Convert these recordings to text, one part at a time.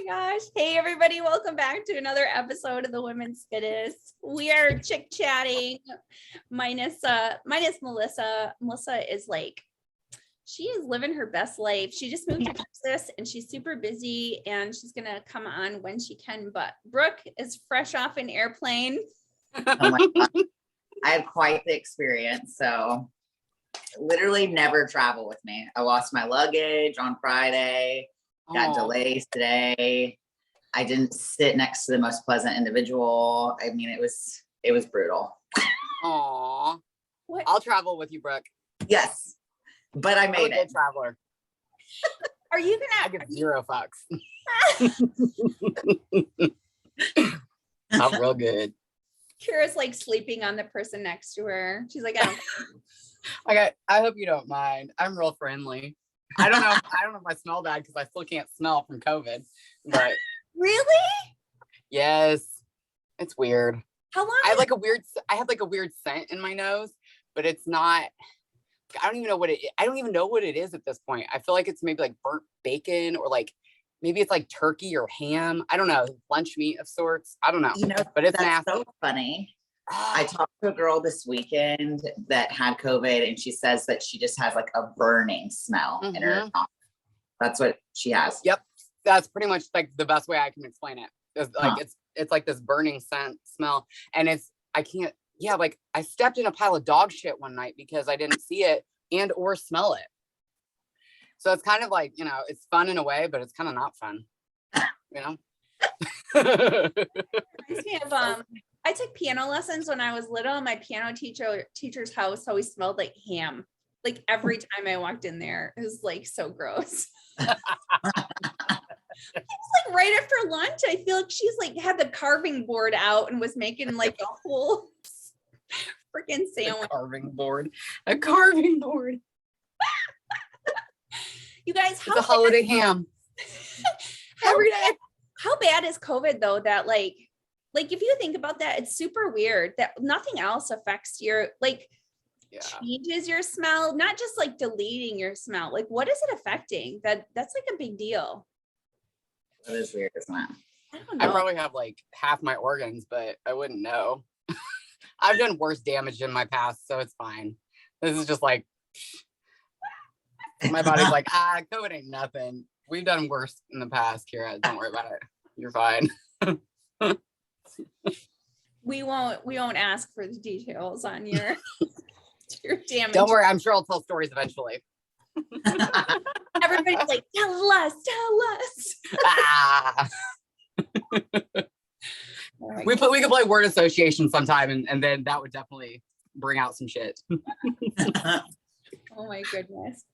Gosh. Hey everybody, welcome back to another episode of the Women's Fittest. We are chick chatting minus Melissa. Melissa is like, she is living her best life. She just moved to Texas and she's super busy and she's gonna come on when she can. But Brooke is fresh off an airplane. Oh my God. I had quite the experience. So literally never travel with me. I lost my luggage on Friday. Got delays today. I didn't sit next to the most pleasant individual. I mean, it was brutal. Aw. I'll travel with you, Brooke. Yes, but I made it. Traveler. Are you gonna? I give zero fucks. I'm real good. Kira's like sleeping on the person next to her. She's like, I hope you don't mind. I'm real friendly. I don't know if I smell bad because I still can't smell from COVID. But really? Yes. It's weird. How long? I have like a weird scent in my nose, but it's not. I don't even know what it is at this point. I feel like it's maybe like burnt bacon or like maybe it's like turkey or ham. I don't know, lunch meat of sorts. I don't know. But it's nasty. So funny. I talked to a girl this weekend that had COVID and she says that she just has like a burning smell in her tongue. That's what she has. Yep. That's pretty much like the best way I can explain it. It's like it's like this burning smell. And like I stepped in a pile of dog shit one night because I didn't see it and or smell it. So it's kind of like, it's fun in a way, but it's kind of not fun. I took piano lessons when I was little. My piano teacher's house always smelled like ham. Like every time I walked in there, it was like so gross. It was like right after lunch. I feel like she's like had the carving board out and was making like a whole freaking sandwich. A carving board. You guys, it's a holiday ham. Every day. How bad is COVID though? That like if you think about that, it's super weird that nothing else affects your changes your smell, not just like deleting your smell. Like what is it affecting? That's like a big deal. That is weird, isn't it? I don't know. I probably have like half my organs, but I wouldn't know. I've done worse damage in my past, so it's fine. This is just like my body's like, COVID ain't nothing. We've done worse in the past, Kira. Don't worry about it. You're fine. We won't ask for the details on your damage. Don't worry, I'm sure I'll tell stories eventually. Everybody's like, tell us. We could play word association sometime and then that would definitely bring out some shit. Oh my goodness.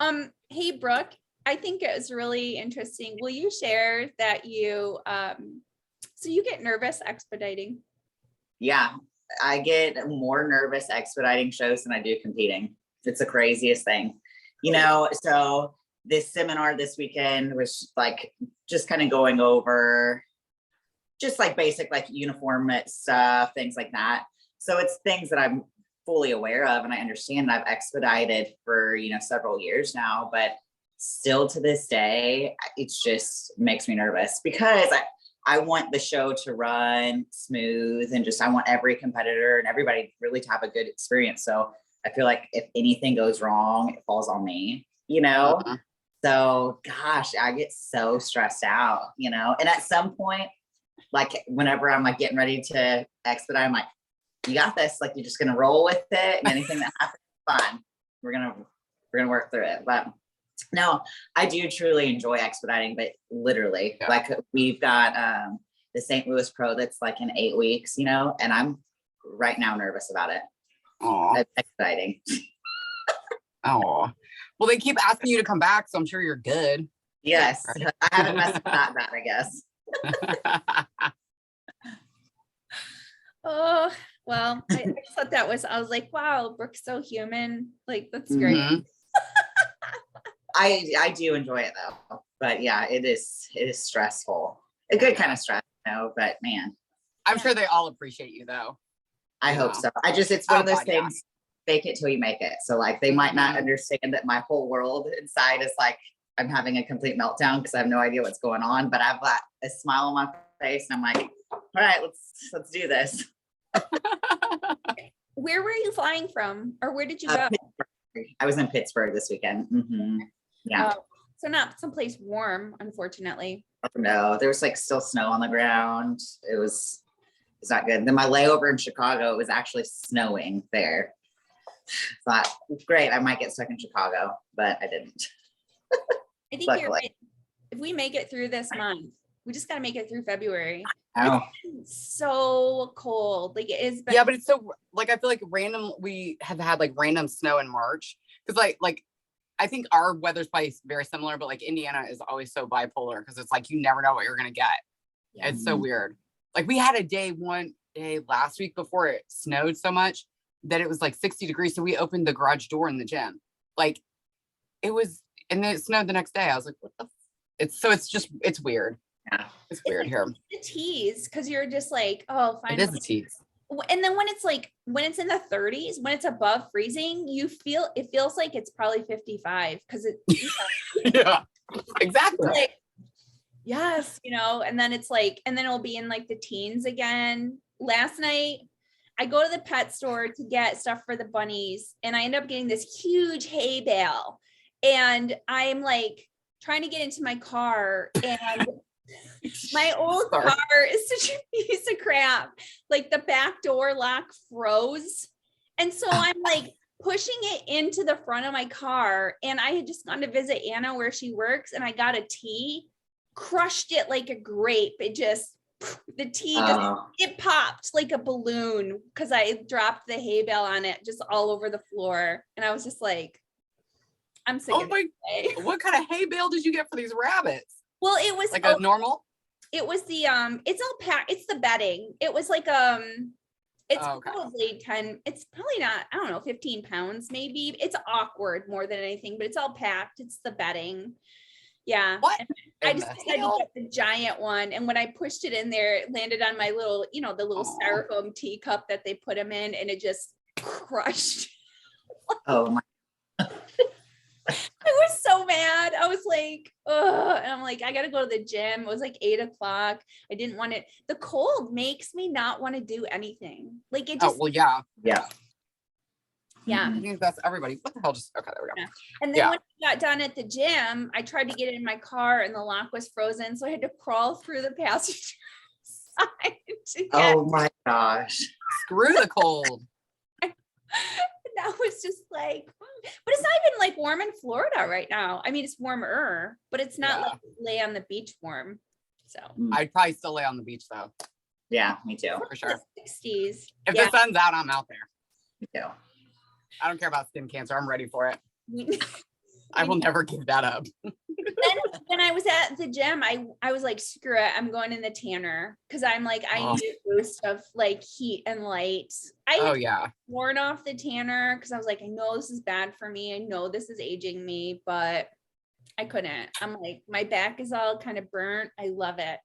Hey Brooke, I think it was really interesting. Will you share that you so you get nervous expediting? Yeah, I get more nervous expediting shows than I do competing. It's the craziest thing. So this seminar this weekend was like just kind of going over just like basic like uniform stuff, things like that. So it's things that I'm fully aware of and I understand. I've expedited for several years now, but still to this day, it just makes me nervous because I want the show to run smooth and I want every competitor and everybody really to have a good experience. So I feel like if anything goes wrong, it falls on me, So gosh, I get so stressed out, and at some point, like whenever I'm like getting ready to expedite, I'm like, you got this, like, you're just going to roll with it and anything that happens, fine. We're going to work through it. But no, I do truly enjoy expediting, but literally like we've got the St. Louis Pro that's like in 8 weeks, and I'm right now nervous about it. That's exciting. Oh, well, they keep asking you to come back, so I'm sure you're good. Yes, right? I haven't messed with that bad, I guess. Oh, well, I just thought I was like, wow, Brooke's so human. Like, that's great. I do enjoy it though, but yeah, it is stressful. A good kind of stress, but man. I'm sure they all appreciate you though. I hope so. It's one of those things, fake it till you make it. So like, they might not understand that my whole world inside is like, I'm having a complete meltdown because I have no idea what's going on, but I've got a smile on my face, and I'm like, all right, let's do this. Where were you flying from, or where did you go? I was in Pittsburgh this weekend. Yeah. So not someplace warm, unfortunately. No, there was like still snow on the ground. It's not good. Then my layover in Chicago, it was actually snowing there. Thought, great, I might get stuck in Chicago, but I didn't. I think you're right. If we make it through this month, we just got to make it through February. Oh. It's so cold. Like it is. Yeah, but it's so like, I feel like we have had like random snow in March. Cause like, I think our weather's probably very similar, but like Indiana is always so bipolar because it's like, you never know what you're going to get. Yeah. It's so weird. Like we had one day last week before it snowed so much that it was like 60 degrees. So we opened the garage door in the gym. Like it was, and then it snowed the next day. I was like, what the? It's weird. Yeah. It's weird here. It's a tease because you're just like, oh, fine. It is a tease. And then when it's in the 30s, when it's above freezing, it feels like it's probably 55 because it. Yeah, exactly. Like, yes, and then it's like, and then it'll be in like the teens again. Last night, I go to the pet store to get stuff for the bunnies, and I end up getting this huge hay bale, and I'm like trying to get into my car, and my old car is such a piece of crap. Like the back door lock froze. And so I'm like pushing it into the front of my car. And I had just gone to visit Anna where she works, and I got a tea, crushed it like a grape. The tea it popped like a balloon because I dropped the hay bale on it just all over the floor. And I was just like, I'm sick of it. What kind of hay bale did you get for these rabbits? Well, it was like a normal. It was the it's all packed. It's the bedding. It was like it's probably 10. It's probably not. I don't know, 15 pounds maybe. It's awkward more than anything, but it's all packed. It's the bedding. Yeah. What? I just decided to get the giant one, and when I pushed it in there, it landed on my little, the little styrofoam teacup that they put them in, and it just crushed. Oh my. I was so mad. I was like, ugh. And I'm like, I got to go to the gym. It was like 8:00. I didn't want it. The cold makes me not want to do anything. Like it just. Oh, well, yeah. Yeah. Yeah. I think that's everybody. What the hell? Okay, there we go. Yeah. And then when I got done at the gym, I tried to get in my car and the lock was frozen. So I had to crawl through the passenger side to get. Oh my gosh. Screw the cold. That was just like, but it's not even like warm in Florida right now. I mean, it's warmer, but it's not like lay on the beach warm. So I'd probably still lay on the beach though. Yeah, me too. For sure. 60s. If the sun's out, I'm out there. Me too. I don't care about skin cancer. I'm ready for it. I will never give that up. Then when I was at the gym, I was like, screw it, I'm going in the tanner because I'm like, I need a boost of like heat and light. I worn off the tanner because I was like, I know this is bad for me. I know this is aging me, but I couldn't. I'm like, my back is all kind of burnt. I love it.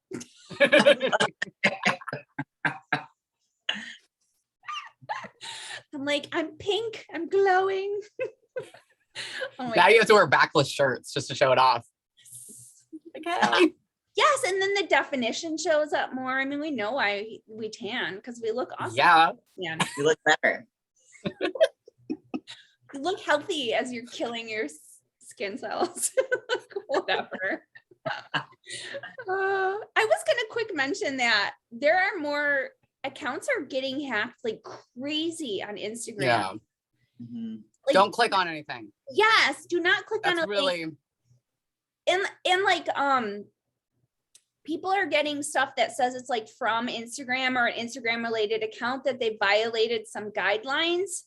I'm like, I'm pink. I'm glowing. Now you have to wear backless shirts just to show it off. Okay. Yes, and then the definition shows up more. I mean, we know why we tan because we look awesome. Yeah. You look better. You look healthy as you're killing your skin cells. Whatever. I was gonna quick mention that there are more accounts are getting hacked like crazy on Instagram. Yeah. Mm-hmm. Like, don't click on anything. Yes, do not click on a really link. And like people are getting stuff that says it's like from Instagram or an Instagram related account that they violated some guidelines.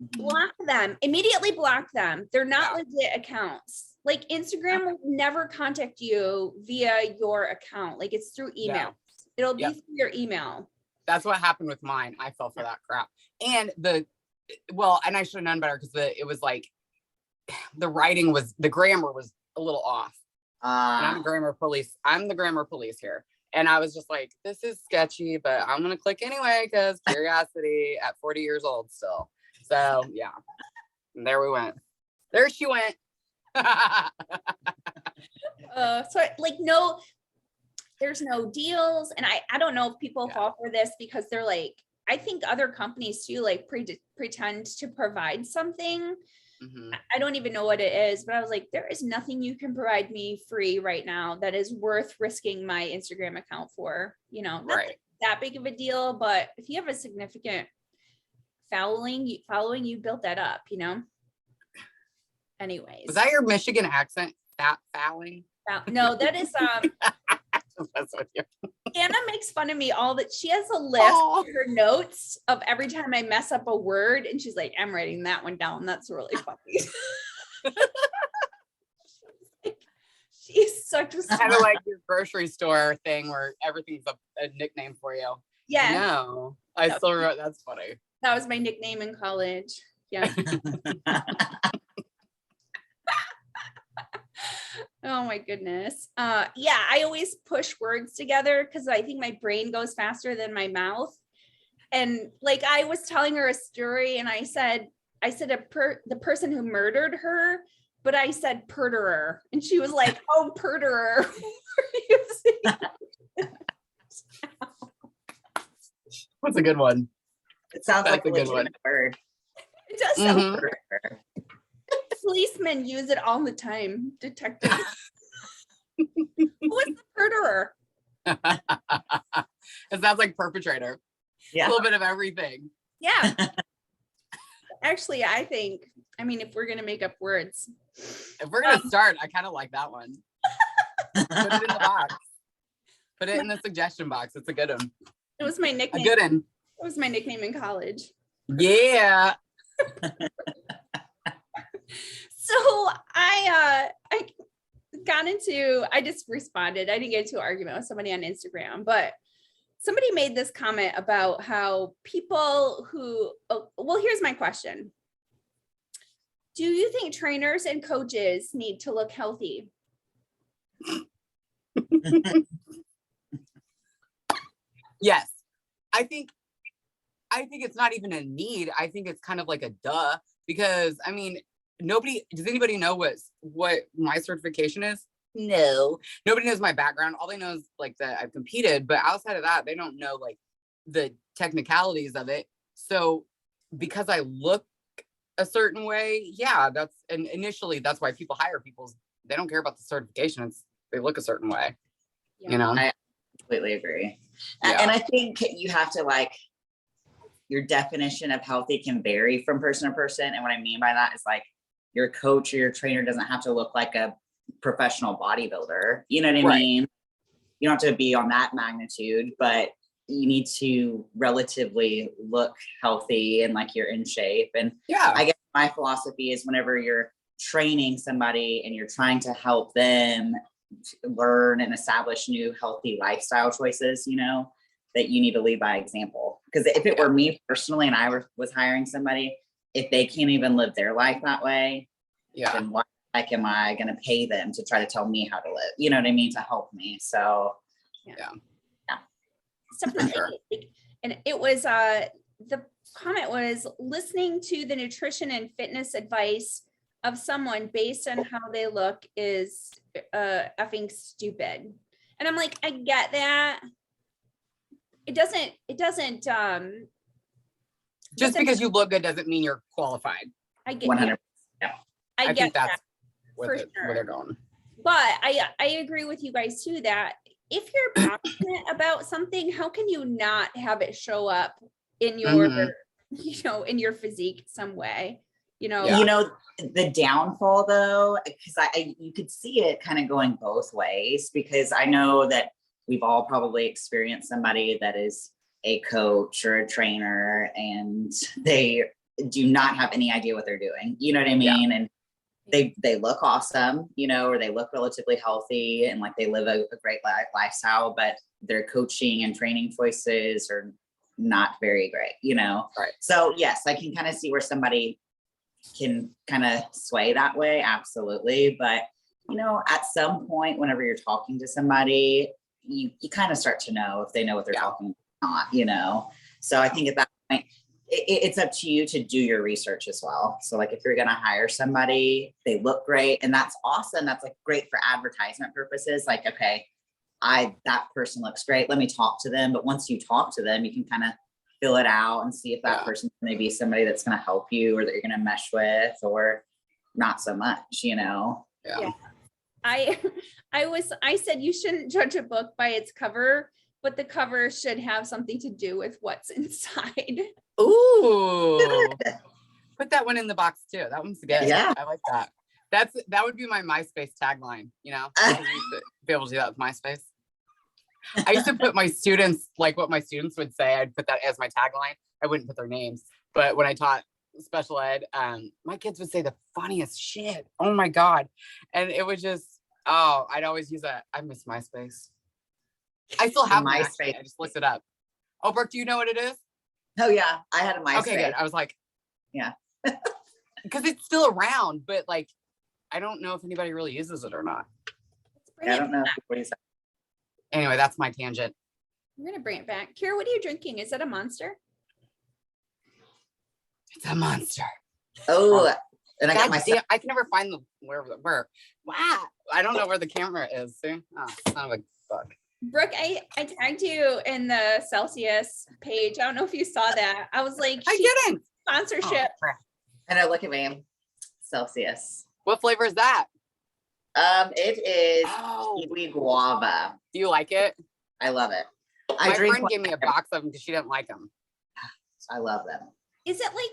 Block them. Immediately block them. They're not legit accounts. Like Instagram will never contact you via your account. Like it's through email. It'll be through your email. That's what happened with mine. I fell for that crap. And and I should have known better because it was like the grammar was a little off. And I'm the grammar police here. And I was just like, this is sketchy, but I'm going to click anyway because curiosity at 40 years old still. So yeah, and there we went. There she went. So like, no, there's no deals. And I don't know if people fall for this because they're like, I think other companies too, like pretend to provide something. I don't even know what it is, but I was like, there is nothing you can provide me free right now that is worth risking my Instagram account for, not that big of a deal. But if you have a significant following, you built that up, Anyways. Was that your Michigan accent? Fouling? No, that is Anna makes fun of me all that. She has a list of her notes of every time I mess up a word, and she's like, I'm writing that one down. That's really funny. She's such a kind of like your grocery store thing where everything's a nickname for you. Yeah. No, I still wrote. That's funny. That was my nickname in college. Yeah. Oh my goodness. Yeah, I always push words together because I think my brain goes faster than my mouth. And like I was telling her a story and I said the person who murdered her, but I said perderer. And she was like, oh, perderer. That's a good one. It sounds like a good word. It does sound perderer. Policemen use it all the time. Detectives. What's the perderer? It sounds like perpetrator. Yeah. A little bit of everything. Yeah. Actually, if we're gonna make up words. If we're gonna start, I kind of like that one. Put it in the box. Put it in the suggestion box. It's a good one. It was my nickname. A good one. It was my nickname in college. Yeah. So I just responded. I didn't get into an argument with somebody on Instagram, but somebody made this comment about how people here's my question. Do you think trainers and coaches need to look healthy? Yes. I think it's not even a need. I think it's kind of like a duh, because does anybody know what my certification is? No, nobody knows my background. All they know is like that I've competed, but outside of that, they don't know like the technicalities of it. So because I look a certain way, initially that's why people hire people. They don't care about the certification. They look a certain way, I completely agree. And I think you have to your definition of healthy can vary from person to person. And what I mean by that is like your coach or your trainer doesn't have to look like a professional bodybuilder. You know what I mean? You don't have to be on that magnitude, but you need to relatively look healthy and like you're in shape. And I guess my philosophy is whenever you're training somebody and you're trying to help them learn and establish new healthy lifestyle choices, that you need to lead by example. Because if it were me personally and I was hiring somebody, if they can't even live their life that way, then why am I going to pay them to try to tell me how to live? You know what I mean? To help me. So Sure. And it was the comment was listening to the nutrition and fitness advice of someone based on how they look is effing stupid. And I'm like, I get that. It doesn't just because you look good doesn't mean you're qualified. I get 100%. I think that's where they're going. But I agree with you guys too that if you're passionate about something, how can you not have it show up in your in your physique some way? The downfall though, because you could see it kind of going both ways, because I know that we've all probably experienced somebody that is a coach or a trainer and they do not have any idea what they're doing. You know what I mean? And they look awesome, or they look relatively healthy and like they live a great lifestyle, but their coaching and training choices are not very great, Right. So yes, I can kind of see where somebody can kind of sway that way. Absolutely. But, at some point, whenever you're talking to somebody, you kind of start to know if they know what they're talking about, not, So I think at that point, it's up to you to do your research as well. So like if you're going to hire somebody, they look great and that's awesome. That's like great for advertisement purposes. Like, okay, that person looks great. Let me talk to them. But once you talk to them, you can kind of fill it out and see if that person may be somebody that's going to help you or that you're going to mesh with, or not so much, Yeah. I said you shouldn't judge a book by its cover, but the cover should have something to do with what's inside. Ooh. Put that one in the box too. That one's good. Yeah. I like that. That would be my MySpace tagline, I used to be able to do that with MySpace. I used to put my students, like what my students would say, I'd put that as my tagline. I wouldn't put their names. But when I taught special ed, my kids would say the funniest shit. Oh my God. And it was just, I'd always use that. I miss MySpace. I still have MySpace. Actually. I just looked it up. Oh, Brooke, do you know what it is? Oh yeah, I had a MySpace. Okay, good. I was like, yeah. Because it's still around, but like, I don't know if anybody really uses it or not. I don't know. Anyway, that's my tangent. I'm gonna bring it back. Kira, what are you drinking? Is that a Monster? It's a Monster. Oh, and I got my. I can never find where. Wow, I don't know where the camera is. See? Oh, son of a fuck. Brooke, I tagged you in the Celsius page. I don't know if you saw that. I was like, I didn't. Sponsorship. I know. Look at me, Celsius. What flavor is that? It is kiwi guava. Do you like it? I love it. My friend gave me a box of them because she didn't like them. I love them. Is it like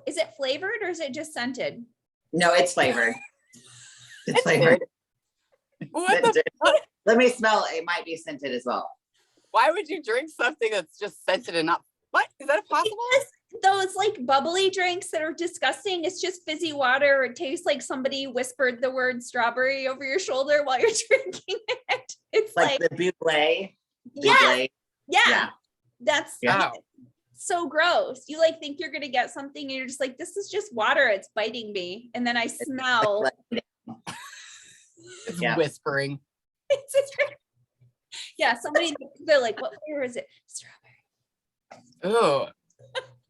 is it flavored or is it just scented? No, it's flavored. It's flavored. Let me smell. It might be scented as well. Why would you drink something that's just scented and not? What is that possible? Those like bubbly drinks that are disgusting. It's just fizzy water. It tastes like somebody whispered the word strawberry over your shoulder while you're drinking it. It's like the buble. Yeah. That's so gross. You like think you're gonna get something and you're just like, this is just water. It's biting me. And then I smell. It's whispering. Yeah, they're like, what flavor is it? Strawberry. Oh.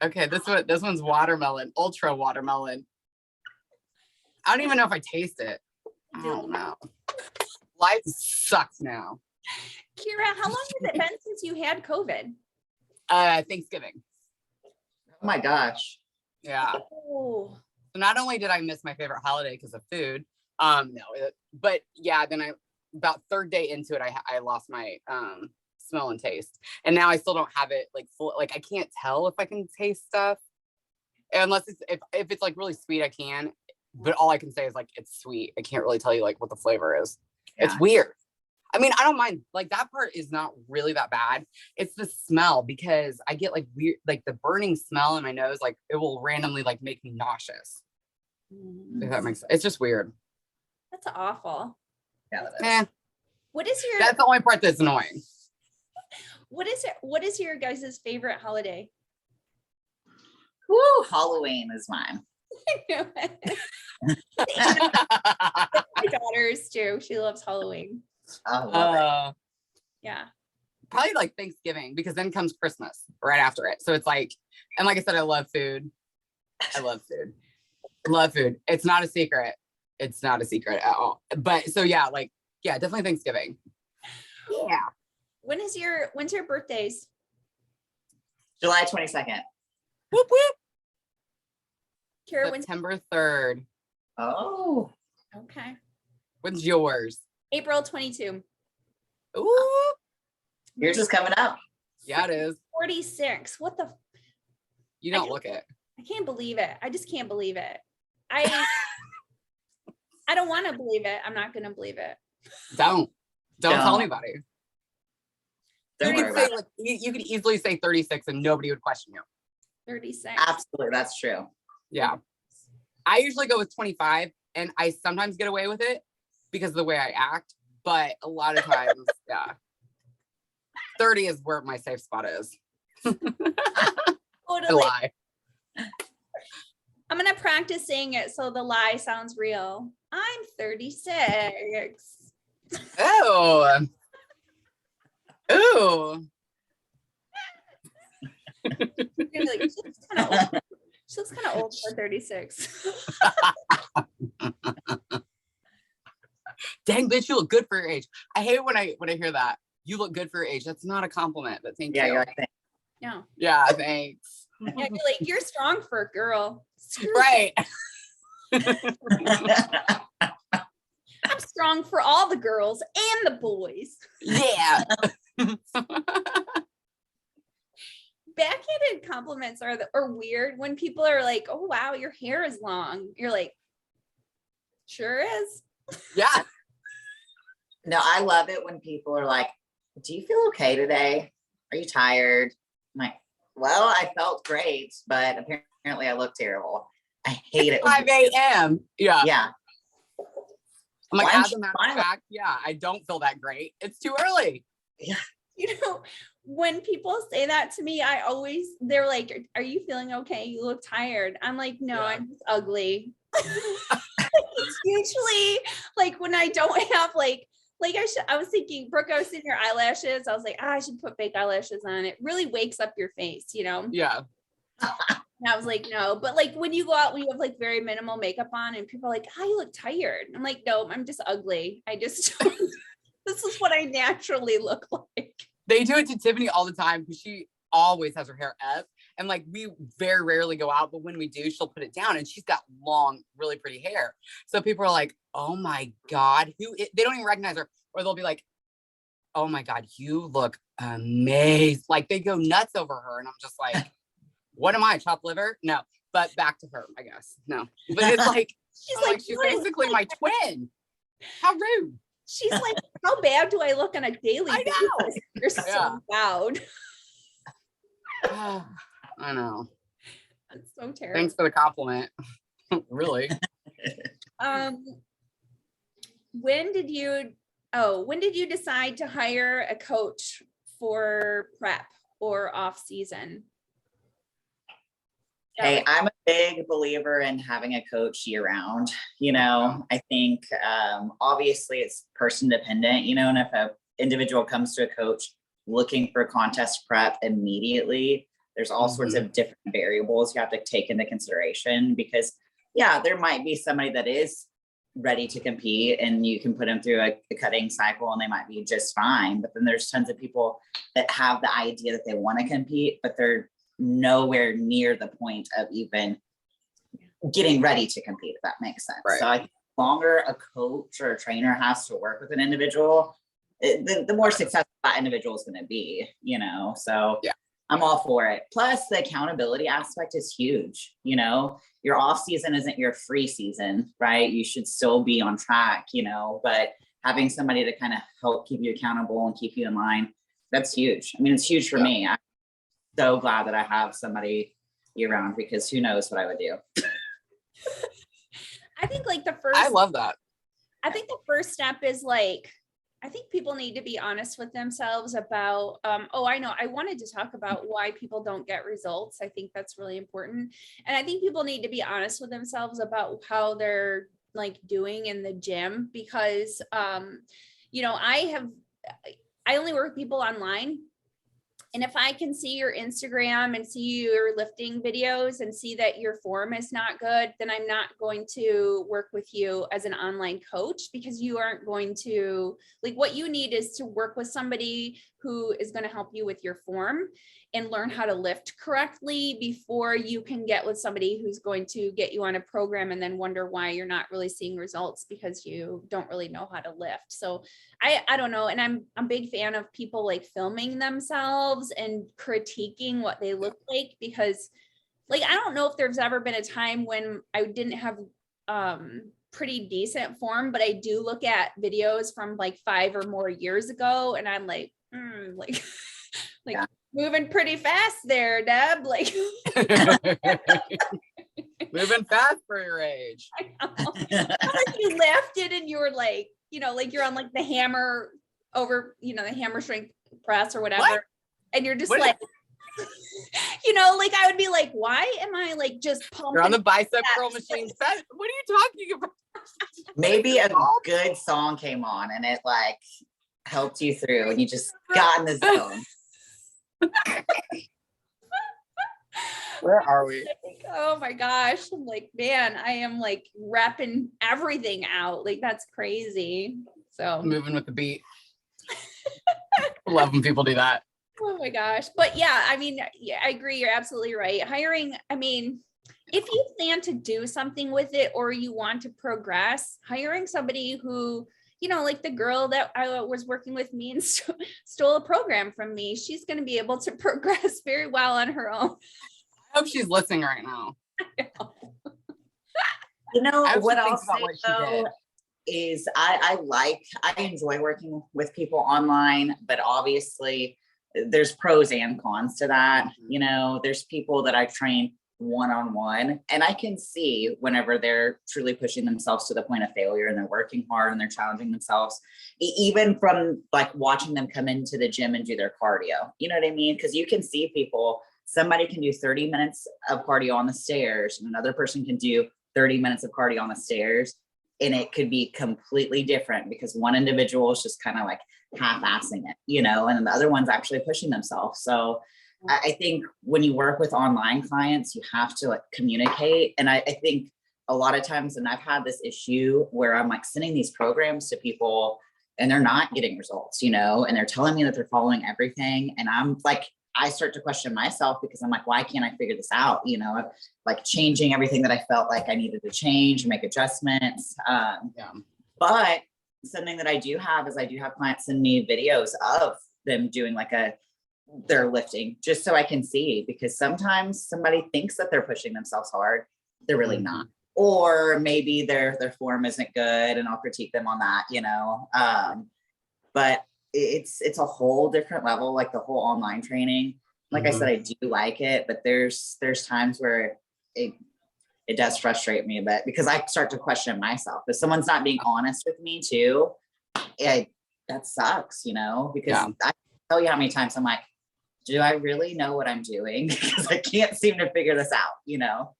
Okay, this one's watermelon, ultra watermelon. I don't even know if I taste it. I don't know. Life sucks now. Kira, how long has it been since you had COVID? Thanksgiving. Oh my gosh. Yeah. Oh. So not only did I miss my favorite holiday because of food, but yeah, then about third day into it, I lost my smell and taste, and now I still don't have it like full. Like I can't tell if I can taste stuff unless if it's like really sweet. I can, but all I can say is like it's sweet. I can't really tell you like what the flavor is. Yeah. It's weird. I mean, I don't mind, like that part is not really that bad. It's the smell, because I get like weird, like the burning smell in my nose, like it will randomly like make me nauseous. If that makes sense. It's just weird. That's awful. Yeah. What is your? That's the only part that's annoying. What is your guys' favorite holiday? Woo, Halloween is mine. My daughter's too. She loves Halloween. I love it. Yeah. Probably like Thanksgiving, because then comes Christmas right after it. So it's like, and like I said, I love food. Love food. It's not a secret. It's not a secret at all. But so yeah, like, yeah, definitely Thanksgiving. Yeah. When's your birthdays? July 22nd. Whoop whoop. Kira, September 3rd. Oh. Okay. When's yours? April 22. Ooh. Yours is coming up. Yeah, it is. 46. What the? You don't look it. I can't believe it. I just can't believe it. I don't want to believe it. I'm not going to believe it. Don't tell anybody. Don't you worry could say about it. you could easily say 36 and nobody would question you. 36. Absolutely, that's true. Yeah. I usually go with 25, and I sometimes get away with it because of the way I act, but a lot of times, yeah. 30 is where my safe spot is. Totally. I lie. I'm going to practice saying it so the lie sounds real. I'm 36. Oh. Ooh. Like, she looks kind of old for 36. Dang, bitch, you look good for your age. I hate when I hear that. you look good for your age. That's not a compliment, but thank Yeah, you. you're like, No. Yeah, thanks. Yeah, you're like, you're strong for a girl. Screw Right. I'm strong for all the girls and the boys. Yeah. Backhanded compliments are weird when people are like, oh wow, your hair is long. You're like, sure is. Yeah. no, I love it when people are like, do you feel okay today? Are you tired? I'm like, well, I felt great, but apparently I look terrible. I hate it. 5 a.m. Yeah. Yeah. I'm like, Why as a matter of fact, yeah, I don't feel that great. It's too early. You know, when people say that to me, they're like, are you feeling okay? You look tired. I'm like, no, Yeah. I'm just ugly. It's usually like when I don't have I was thinking, Brooke, I was seeing your eyelashes. I was like, I should put fake eyelashes on. It really wakes up your face, you know? Yeah. And I was like, no, but like when you go out, when you have like very minimal makeup on and people are like, oh, you look tired. I'm like, no, I'm just ugly. This is what I naturally look like. They do it to Tiffany all the time because she always has her hair up. And like we very rarely go out, but when we do, she'll put it down and she's got long, really pretty hair. So people are like, oh my God, they don't even recognize her. Or they'll be like, oh my God, you look amazing. Like they go nuts over her. And I'm just like, what am I, chopped liver? No, but back to her, I guess. No, but it's like, she's basically my twin. How rude. She's like, how bad do I look on a daily I know. basis? You're so loud. I know. That's so terrible. Thanks for the compliment. Really. When did you decide to hire a coach for prep or off season? Hey, I'm a big believer in having a coach year round. You know, I think obviously it's person dependent, you know, and if an individual comes to a coach looking for contest prep immediately, there's all sorts of different variables you have to take into consideration because, yeah, there might be somebody that is ready to compete and you can put them through a cutting cycle and they might be just fine. But then there's tons of people that have the idea that they want to compete, but they're nowhere near the point of even getting ready to compete, if that makes sense. Right. So I think the longer a coach or a trainer has to work with an individual, the more successful that individual is going to be, you know? So yeah, I'm all for it. Plus the accountability aspect is huge. You know, your off season isn't your free season, right? You should still be on track, you know, but having somebody to kind of help keep you accountable and keep you in line, that's huge. I mean, it's huge for me. I'm so glad that I have somebody year round because who knows what I would do. I think like I love that. I think the first step is like, I think people need to be honest with themselves about, I know I wanted to talk about why people don't get results. I think that's really important. And I think people need to be honest with themselves about how they're like doing in the gym because, you know, I only work with people online. And if I can see your Instagram and see your lifting videos and see that your form is not good, then I'm not going to work with you as an online coach because you aren't going to, like, what you need is to work with somebody who is going to help you with your form and learn how to lift correctly before you can get with somebody who's going to get you on a program and then wonder why you're not really seeing results because you don't really know how to lift. So I don't know. And I'm a big fan of people like filming themselves and critiquing what they look like because like, I don't know if there's ever been a time when I didn't have pretty decent form, but I do look at videos from like 5 or more years ago and I'm like, moving pretty fast there, Deb. Like moving fast for your age. I know. Like you lifted and you were like, you know, like you're on like the hammer over, you know, the hammer strength press or whatever. What? And you're just like, you know, like I would be like, why am I like just pumping? You're on the bicep curl machine. What are you talking about? Maybe a good song came on and it like helped you through and you just got in the zone. Where are we? Oh my gosh. I'm like, man, I am like repping everything out. Like that's crazy. So moving with the beat. I love when people do that. Oh my gosh. But yeah, I mean, yeah, I agree. You're absolutely right. Hiring, I mean, if you plan to do something with it or you want to progress, hiring somebody who, you know, like the girl that I was working with me and stole a program from me, she's going to be able to progress very well on her own. I hope she's listening right now. You know, what I'll about say what she though did. is I enjoy working with people online, but obviously there's pros and cons to that. You know, there's people that I train one-on-one, and I can see whenever they're truly pushing themselves to the point of failure and they're working hard and they're challenging themselves, even from like watching them come into the gym and do their cardio. You know what I mean? Because you can see people, somebody can do 30 minutes of cardio on the stairs and another person can do 30 minutes of cardio on the stairs, and it could be completely different because one individual is just kind of like half-assing it, you know, and the other one's actually pushing themselves. So I think when you work with online clients, you have to like communicate. And I think a lot of times, and I've had this issue where I'm like sending these programs to people and they're not getting results, you know, and they're telling me that they're following everything. And I'm like, I start to question myself because I'm like, why can't I figure this out? You know, like changing everything that I felt like I needed to change, make adjustments. But something that I do have is I do have clients send me videos of them doing like they're lifting just so I can see, because sometimes somebody thinks that they're pushing themselves hard. They're really not. Or maybe their form isn't good and I'll critique them on that, you know. But it's a whole different level, like the whole online training. Like I said, I do like it, but there's times where it does frustrate me a bit because I start to question myself. If someone's not being honest with me too, that sucks, you know, because I tell you how many times I'm like, do I really know what I'm doing? Because I can't seem to figure this out, you know?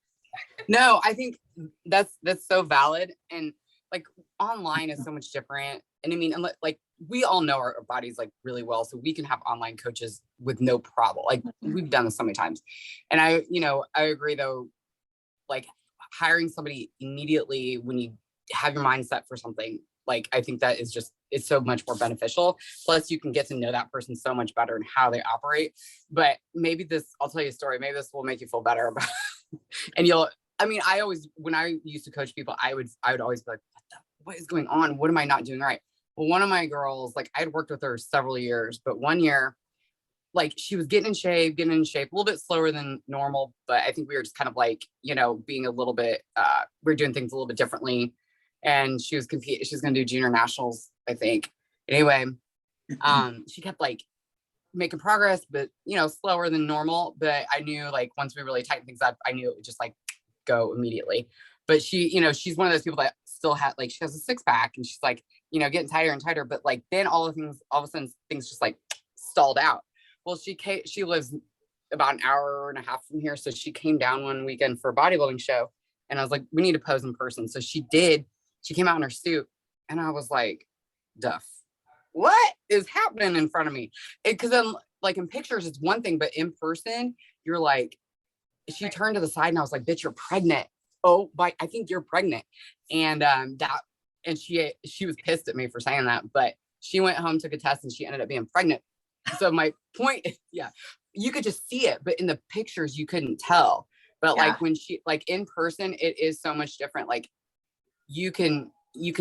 No, I think that's so valid. And like online is so much different. And I mean, like we all know our bodies like really well, so we can have online coaches with no problem. Like we've done this so many times. And I agree though, like hiring somebody immediately when you have your mindset for something, like I think that is just, it's so much more beneficial. Plus you can get to know that person so much better and how they operate. But maybe I'll tell you a story. Maybe this will make you feel better about and when I used to coach people, I would always be like, what is going on? What am I not doing right? Well, one of my girls, like I had worked with her several years, but one year, like she was getting in shape, a little bit slower than normal. But I think we were just kind of like, you know, being a little bit, we are doing things a little bit differently. And she was going to do junior nationals, I think. Anyway, she kept like making progress, but you know, slower than normal. But I knew like once we really tightened things up, I knew it would just like go immediately. But she, you know, she's one of those people that still had like, she has a 6-pack and she's like, you know, getting tighter and tighter. But like then all of a sudden things just like stalled out. Well, she lives about an hour and a half from here. So she came down one weekend for a bodybuilding show. And I was like, we need to pose in person. So she did. She came out in her suit. And I was like, Duff, what is happening in front of me? Because then like in pictures, it's one thing, but in person, you're like, she turned to the side and I was like, bitch, you're pregnant. Oh, but I think you're pregnant. And she was pissed at me for saying that, but she went home, took a test and she ended up being pregnant. So my point is, you could just see it, but in the pictures you couldn't tell. But like when she, like in person, it is so much different. Like you can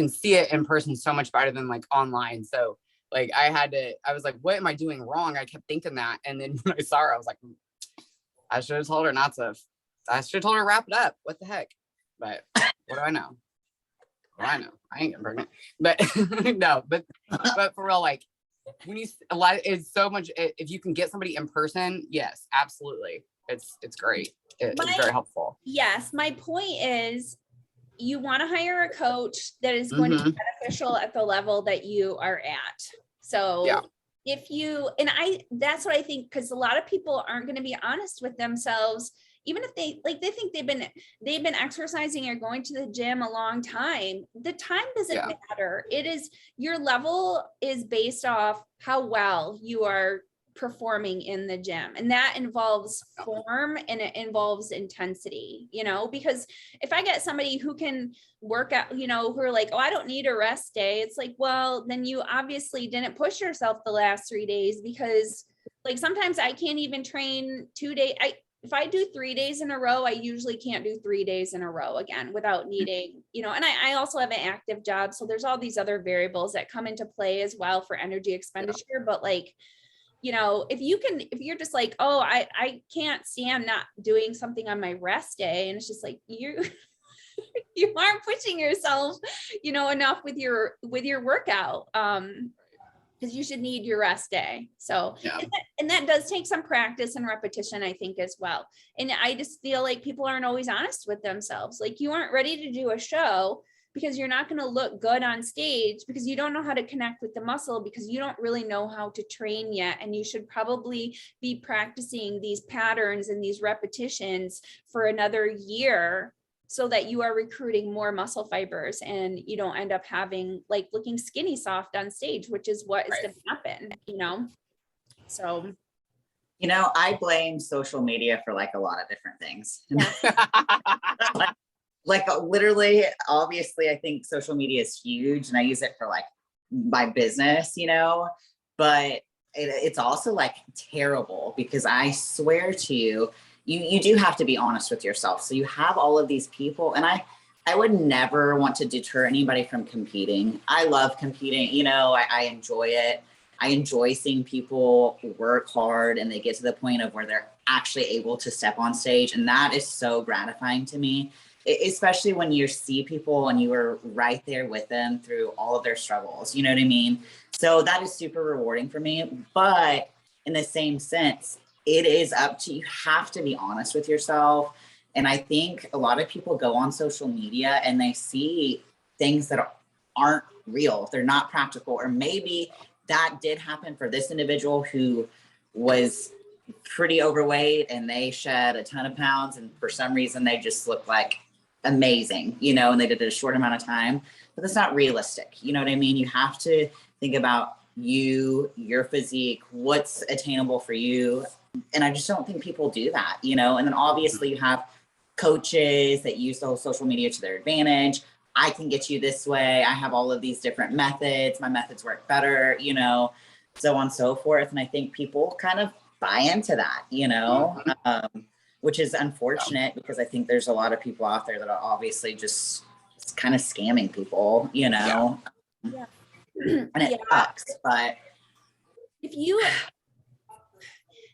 see it in person so much better than like online. So like I was like, what am I doing wrong? I kept thinking that. And then when I saw her, I was like, I should have told her not to. I should have told her to wrap it up. What the heck? But what do I know? I ain't getting pregnant. But no, but for real, like when it's so much, if you can get somebody in person, yes, absolutely. It's great. It's very helpful. Yes. My point is you want to hire a coach that is going to be beneficial at the level that you are at. So that's what I think, because a lot of people aren't going to be honest with themselves, even if they think they've been exercising or going to the gym a long time. The time doesn't matter. It is, your level is based off how well you are performing in the gym. And that involves form and it involves intensity, you know, because if I get somebody who can work out, you know, who are like, oh, I don't need a rest day. It's like, well, then you obviously didn't push yourself the last 3 days, because like sometimes I can't even train 2 days. If I do 3 days in a row, I usually can't do 3 days in a row again without needing, you know, and I also have an active job. So there's all these other variables that come into play as well for energy expenditure. But like, you know, if you're just like, oh, I can't stand not doing something on my rest day. And it's just like, you aren't pushing yourself, you know, enough with your workout. Because you should need your rest day. So, and that does take some practice and repetition, I think, as well. And I just feel like people aren't always honest with themselves. Like you aren't ready to do a show because you're not going to look good on stage, because you don't know how to connect with the muscle, because you don't really know how to train yet. And you should probably be practicing these patterns and these repetitions for another year, so that you are recruiting more muscle fibers and you don't end up having like looking skinny soft on stage, which is what is going to happen, you know? So, you know, I blame social media for like a lot of different things. Yeah. like literally, obviously, I think social media is huge and I use it for like my business, you know, but it's also like terrible, because I swear to you, you do have to be honest with yourself. So you have all of these people, and I would never want to deter anybody from competing. I love competing, you know, I enjoy it. I enjoy seeing people work hard and they get to the point of where they're actually able to step on stage. And that is so gratifying to me, especially when you see people and you were right there with them through all of their struggles, you know what I mean? So that is super rewarding for me. But in the same sense, it is up to you. Have to be honest with yourself. And I think a lot of people go on social media and they see things that aren't real. They're not practical. Or maybe that did happen for this individual who was pretty overweight and they shed a ton of pounds, and for some reason they just look like amazing, you know, and they did it a short amount of time. But that's not realistic. You know what I mean? You have to think about your physique, what's attainable for you. And I just don't think people do that, you know. And then obviously you have coaches that use the whole social media to their advantage. I can get you this way. I have all of these different methods. My methods work better, you know, so on and so forth. And I think people kind of buy into that, you know, which is unfortunate, because I think there's a lot of people out there that are obviously just kind of scamming people, you know. Yeah. And it sucks, but if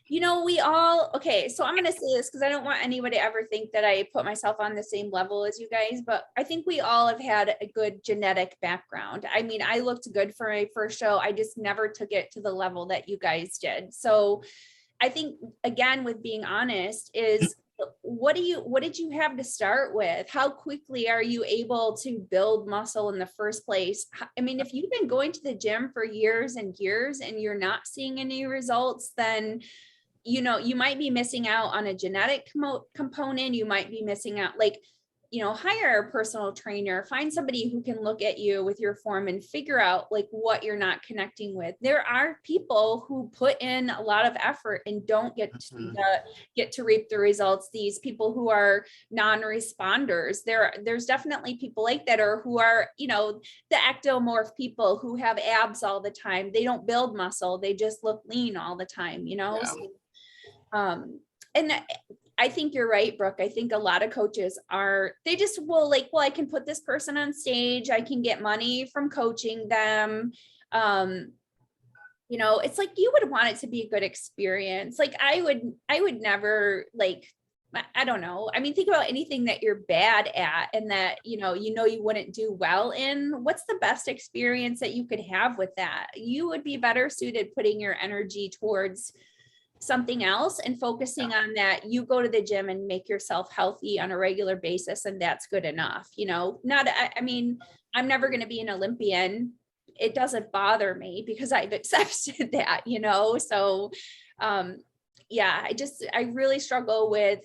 you know, we all, okay, so I'm going to say this because I don't want anybody to ever think that I put myself on the same level as you guys, but I think we all have had a good genetic background. I mean, I looked good for my first show. I just never took it to the level that you guys did. So I think, again, with being honest, is what did you have to start with? How quickly are you able to build muscle in the first place? I mean, if you've been going to the gym for years and years and you're not seeing any results, then you know, you might be missing out on a genetic component. You might be missing out, like, you know, hire a personal trainer, find somebody who can look at you with your form and figure out like what you're not connecting with. There are people who put in a lot of effort and don't get to reap the results. These people who are non-responders, there's definitely people like that, or who are, you know, the ectomorph people who have abs all the time. They don't build muscle. They just look lean all the time, you know? Yeah. So, and I think you're right, Brooke. I think a lot of coaches they just will like, well, I can put this person on stage. I can get money from coaching them. You know, it's like, you would want it to be a good experience. Like I would never, like, I don't know. I mean, think about anything that you're bad at and that, you you wouldn't do well in. What's the best experience that you could have with that? You would be better suited putting your energy towards something else and focusing on that. You go to the gym and make yourself healthy on a regular basis, and that's good enough. You know, I mean, I'm never going to be an Olympian. It doesn't bother me because I've accepted that, you know? So, yeah, I really struggle with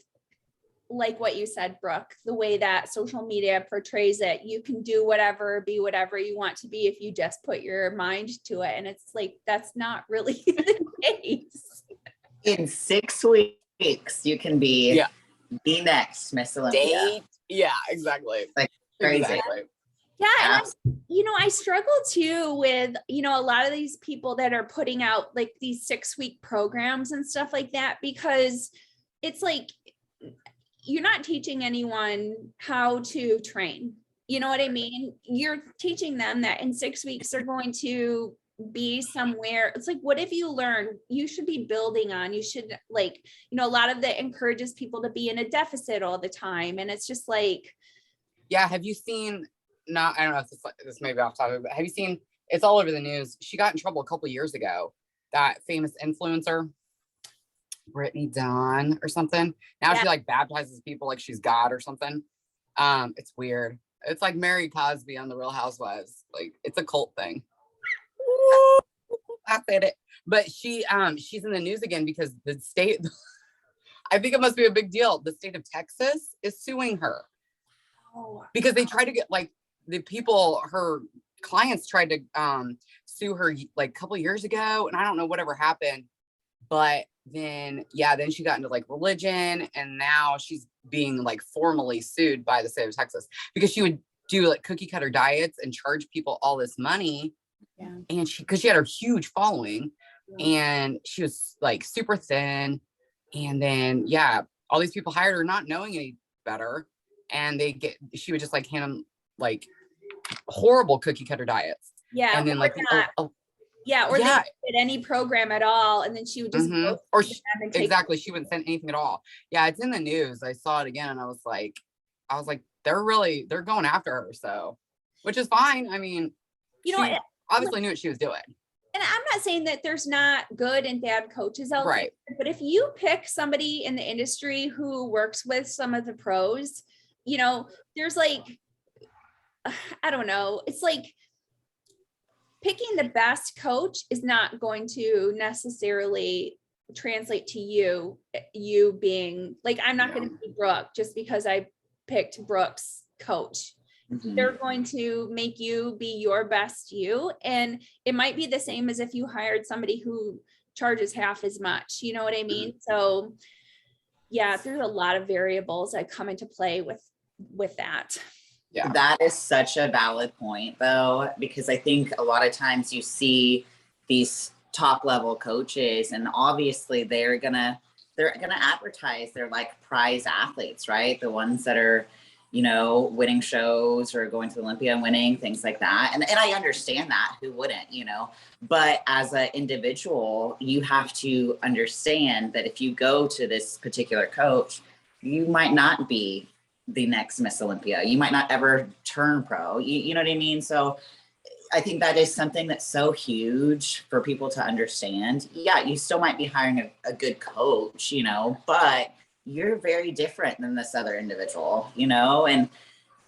like what you said, Brooke, the way that social media portrays it, you can do whatever, be whatever you want to be if you just put your mind to it. And it's like, that's not really the case. In 6 weeks, you can be the next Miss Olympia. Yeah, exactly. Like crazy. Exactly. Yeah. And I struggle too with, a lot of these people that are putting out like these 6-week programs and stuff like that, because it's like, you're not teaching anyone how to train. You know what I mean? You're teaching them that in 6 weeks, they're going to be somewhere. It's like, what have you learned? You should be building on, you should like, a lot of that encourages people to be in a deficit all the time. And it's just like, yeah. Have you seen, I don't know if this may be off topic, but have you seen, it's all over the news. She got in trouble a couple years ago, that famous influencer, Brittany Dawn or something. Now she like baptizes people like she's God or something. It's weird. It's like Mary Cosby on The Real Housewives. Like, it's a cult thing. I said it. But she's in the news again because the state, I think it must be a big deal. The state of Texas is suing her because they tried to get like her clients tried to sue her like a couple years ago, and I don't know whatever happened, but then she got into like religion, and now she's being like formally sued by the state of Texas because she would do like cookie cutter diets and charge people all this money. Yeah. And because she had a huge following, and she was like super thin, and then all these people hired her not knowing any better, and she would just like hand them like horrible cookie cutter diets. Yeah. And then like they didn't fit any program at all, and then she would just exactly, she wouldn't send anything at all. Yeah, it's in the news. I saw it again, and I was like they're going after her, so, which is fine. I mean, she obviously knew what she was doing. And I'm not saying that there's not good and bad coaches out there, but if you pick somebody in the industry who works with some of the pros, there's like, I don't know, it's like picking the best coach is not going to necessarily translate to you being like, I'm not going to be Brooke just because I picked Brooke's coach. Mm-hmm. They're going to make you be your best you. And it might be the same as if you hired somebody who charges half as much, you know what I mean? So there's a lot of variables that come into play with that. Yeah. That is such a valid point though, because I think a lot of times you see these top level coaches, and obviously they're gonna advertise their like prize athletes, right? The ones that are, winning shows or going to Olympia and winning, things like that. And I understand that, who wouldn't, but as an individual, you have to understand that if you go to this particular coach, you might not be the next Miss Olympia. You might not ever turn pro. You know what I mean? So I think that is something that's so huge for people to understand. Yeah, you still might be hiring a good coach, but you're very different than this other individual, and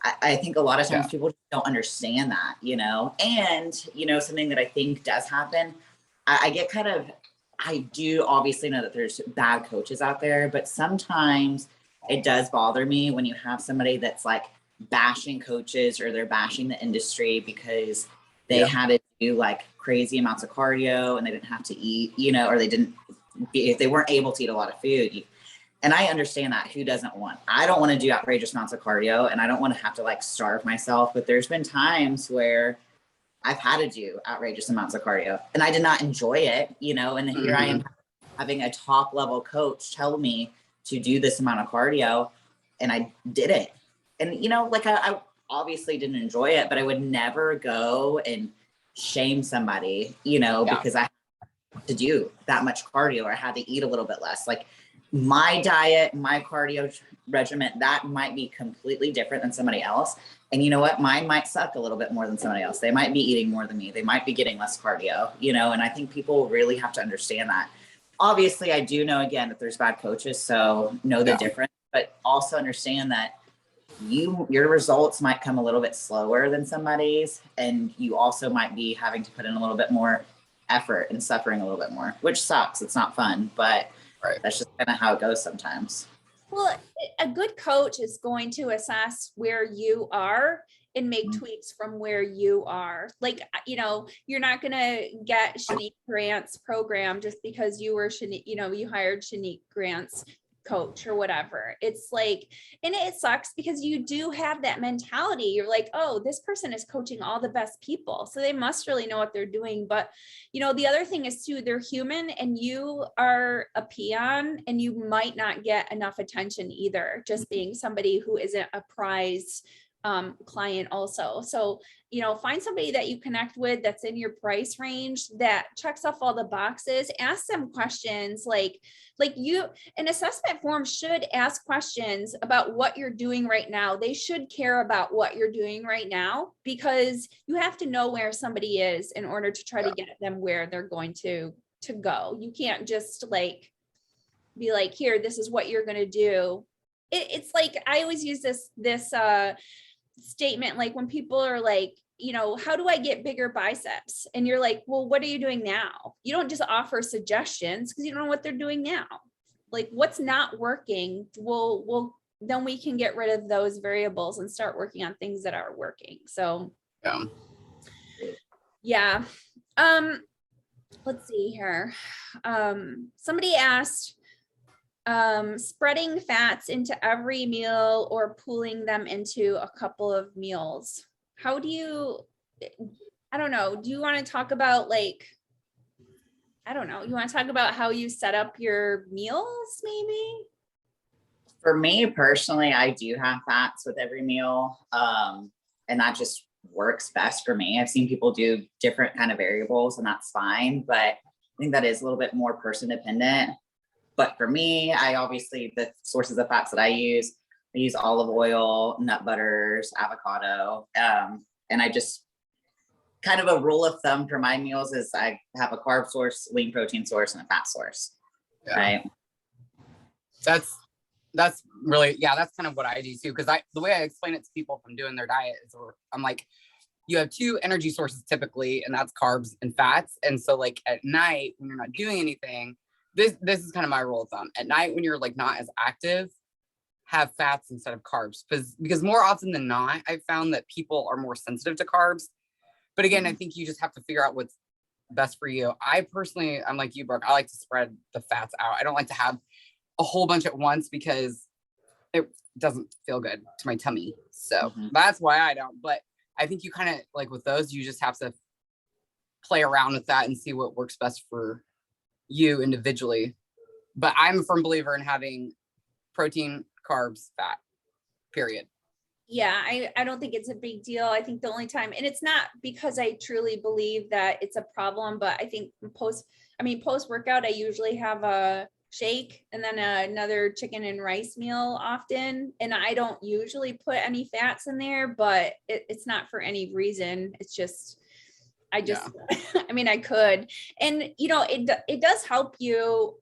I think a lot of times people don't understand that, and, something that I think does happen, I do obviously know that there's bad coaches out there, but sometimes it does bother me when you have somebody that's like bashing coaches or they're bashing the industry because they had to do like crazy amounts of cardio and they didn't have to eat, or if they weren't able to eat a lot of food. And I understand that. Who doesn't want? I don't want to do outrageous amounts of cardio, and I don't want to have to like starve myself. But there's been times where I've had to do outrageous amounts of cardio and I did not enjoy it, and here I am having a top level coach tell me to do this amount of cardio, and I did it. And, I obviously didn't enjoy it, but I would never go and shame somebody, because I had to do that much cardio or I had to eat a little bit less. Like my diet, my cardio regimen, that might be completely different than somebody else. And you know what? Mine might suck a little bit more than somebody else. They might be eating more than me. They might be getting less cardio, and I think people really have to understand that. Obviously, I do know, again, that there's bad coaches, so know the difference, but also understand that your results might come a little bit slower than somebody's, and you also might be having to put in a little bit more effort and suffering a little bit more, which sucks. It's not fun, but that's just kind of how it goes sometimes. Well, a good coach is going to assess where you are and make tweaks from where you are. Like, you're not going to get Shanique Grant's program just because you were you hired Shanique Grant's coach or whatever. It's like, and it sucks because you do have that mentality. You're like, oh, this person is coaching all the best people, so they must really know what they're doing. But the other thing is too, they're human and you are a peon, and you might not get enough attention either, just being somebody who isn't a prize client also. So, find somebody that you connect with that's in your price range, that checks off all the boxes. Ask them questions like an assessment form should ask questions about what you're doing right now. They should care about what you're doing right now, because you have to know where somebody is in order to try to get them where they're going to go. You can't just be like, here, this is what you're going to do. It's like, I always use this statement, like when people are like, how do I get bigger biceps? And you're like, well, what are you doing now? You don't just offer suggestions because you don't know what they're doing now. Like, what's not working, then we can get rid of those variables and start working on things that are working. So yeah. Let's see here. Somebody asked, spreading fats into every meal or pooling them into a couple of meals. How do you, I don't know. Do you want to talk about you want to talk about how you set up your meals maybe? For me personally, I do have fats with every meal. And that just works best for me. I've seen people do different kind of variables, and that's fine, but I think that is a little bit more person dependent. But for me, the sources of fats that I use olive oil, nut butters, avocado. And I just kind of a rule of thumb for my meals is I have a carb source, lean protein source, and a fat source. Yeah. Right. That's really, that's kind of what I do too. Cause the way I explain it to people from doing their diet is, I'm like, you have two energy sources typically, and that's carbs and fats. And so like at night when you're not doing anything, this is kind of my rule of thumb. At night when you're like not as active, have fats instead of carbs, because more often than not, I've found that people are more sensitive to carbs. But again, I think you just have to figure out what's best for you. I personally, I'm like you, Brooke, I like to spread the fats out. I don't like to have a whole bunch at once because it doesn't feel good to my tummy. So that's why I don't. But I think you kind of like with those, you just have to play around with that and see what works best for you individually. But I'm a firm believer in having protein, carbs, fat, period. Yeah, I don't think it's a big deal. I think the only time, and it's not because I truly believe that it's a problem, but I think post workout, I usually have a shake and then another chicken and rice meal often. And I don't usually put any fats in there, but it's not for any reason. It's just, I could. And, it does help you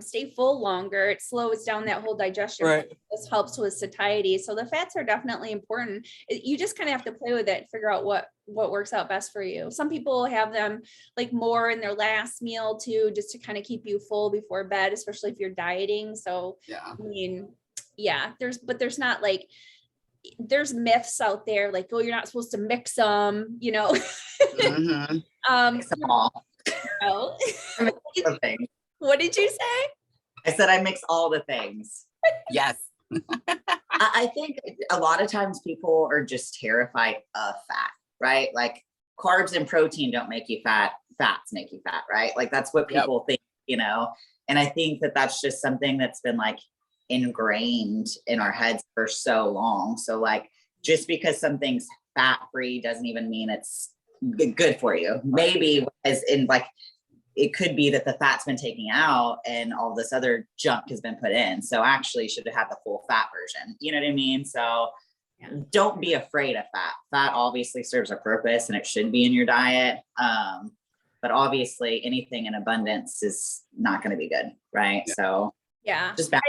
stay full longer. It slows down that whole digestion. Right. This helps with satiety. So the fats are definitely important. You just kind of have to play with it and figure out what works out best for you. Some people have them like more in their last meal too, just to kind of keep you full before bed, especially if you're dieting. So, there's not like, there's myths out there like, oh, you're not supposed to mix them, Mix them all. No. What did you say? I said I mix all the things. Yes. I think a lot of times people are just terrified of fat, right? Like carbs and protein don't make you fat, fats make you fat, right? Like that's what people think, and I think that that's just something that's been like ingrained in our heads for so long. So like, just because something's fat free doesn't even mean it's good for you. Maybe as in like, it could be that the fat's been taken out and all this other junk has been put in. So actually you should have had the full fat version. You know what I mean? So don't be afraid of fat. Fat obviously serves a purpose and it should be in your diet. But obviously anything in abundance is not going to be good. Right. Yeah. So just back.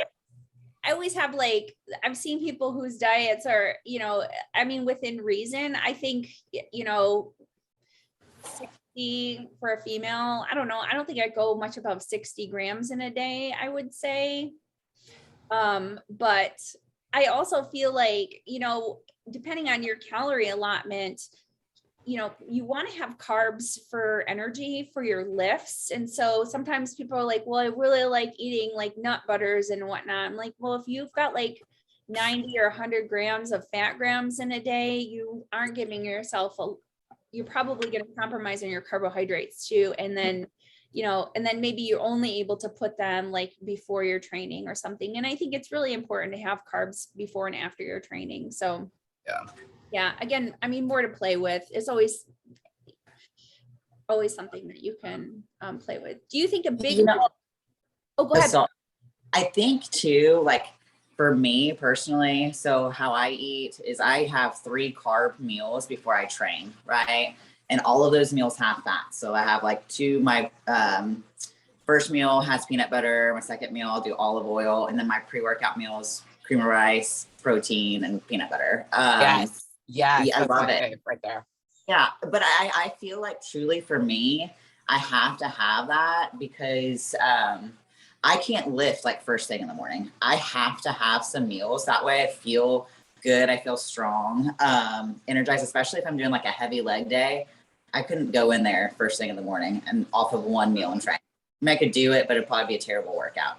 I always have I've seen people whose diets are, within reason. I think, 60 for a female. I don't know. I don't think I go much above 60 grams in a day, I would say. But I also feel like, depending on your calorie allotment, you want to have carbs for energy for your lifts. And so sometimes people are like, well, I really like eating like nut butters and whatnot. I'm like, well, if you've got like 90 or 100 grams of fat grams in a day, you aren't giving yourself you're probably going to compromise on your carbohydrates too. And then, maybe you're only able to put them like before your training or something. And I think it's really important to have carbs before and after your training. So yeah, again, I mean, more to play with. It's always something that you can play with. Do you think a big oh, go ahead. So I think too, like for me personally, so how I eat is I have 3 carb meals before I train, right? And all of those meals have fat. So I have like 2, my first meal has peanut butter, my second meal I'll do olive oil, and then my pre-workout meals, cream of rice, protein, and peanut butter. Yes. Yeah, I love it right there. Yeah, but I feel like truly for me, I have to have that because I can't lift like first thing in the morning. I have to have some meals. That way I feel good. I feel strong, energized, especially if I'm doing like a heavy leg day. I couldn't go in there first thing in the morning and off of one meal and train. I mean, I could do it, but it'd probably be a terrible workout,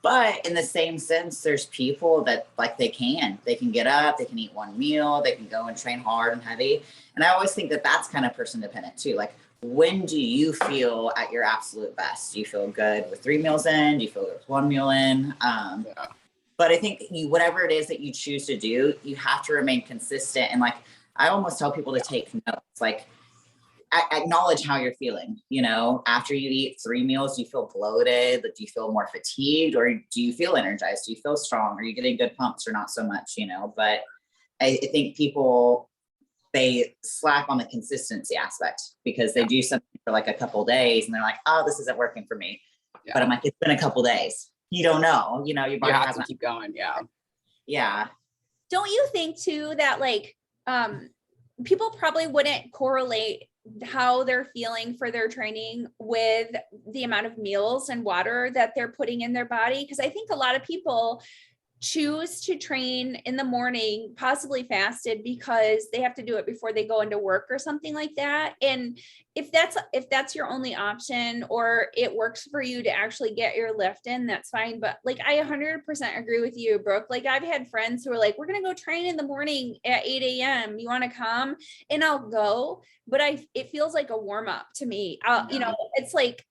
But in the same sense, there's people that like they can get up, they can eat one meal, they can go and train hard and heavy. And I always think that that's kind of person dependent too. Like, when do you feel at your absolute best? Do you feel good with 3 meals in? Do you feel good with 1 meal in? But I think whatever it is that you choose to do, you have to remain consistent. And like, I almost tell people to take notes, like acknowledge how you're feeling, after you eat 3 meals, do you feel bloated? Do you feel more fatigued, or do you feel energized? Do you feel strong? Are you getting good pumps or not so much, But I think people, they slack on the consistency aspect because they do something for like a couple of days and they're like, oh, this isn't working for me. But I'm like, it's been a couple of days. You don't know, your body have to keep going. Yeah. Don't you think too that like people probably wouldn't correlate how they're feeling for their training with the amount of meals and water that they're putting in their body? Because I think a lot of people choose to train in the morning, possibly fasted, because they have to do it before they go into work or something like that. And if that's your only option, or it works for you to actually get your lift in, that's fine. But like, I 100% agree with you, Brooke. Like, I've had friends who are like, we're going to go train in the morning at 8 a.m. You want to come? And I'll go, but it feels like a warm up to me. It's like,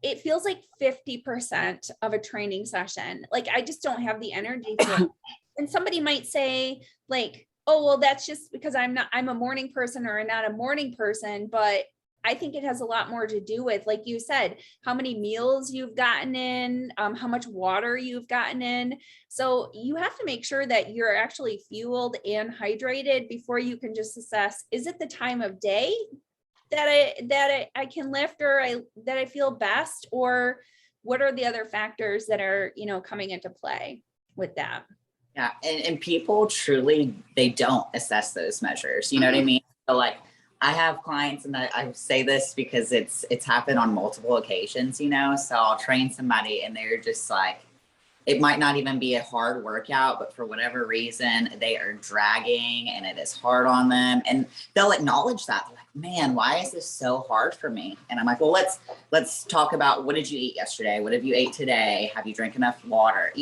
it feels like 50% of a training session. Like, I just don't have the energy for it. And somebody might say like, oh, well, that's just because I'm a morning person or not a morning person. But I think it has a lot more to do with, like you said, how many meals you've gotten in, how much water you've gotten in. So you have to make sure that you're actually fueled and hydrated before you can just assess, is it the time of day that I can lift, or that I feel best, or what are the other factors that are, coming into play with that? Yeah. And people truly, they don't assess those measures. You know what I mean? So like, I have clients, and I say this because it's happened on multiple occasions, so I'll train somebody and they're just like, it might not even be a hard workout, but for whatever reason, they are dragging and it is hard on them. And they'll acknowledge that. They're like, man, why is this so hard for me? And I'm like, well, let's talk about, what did you eat yesterday? What have you ate today? Have you drank enough water?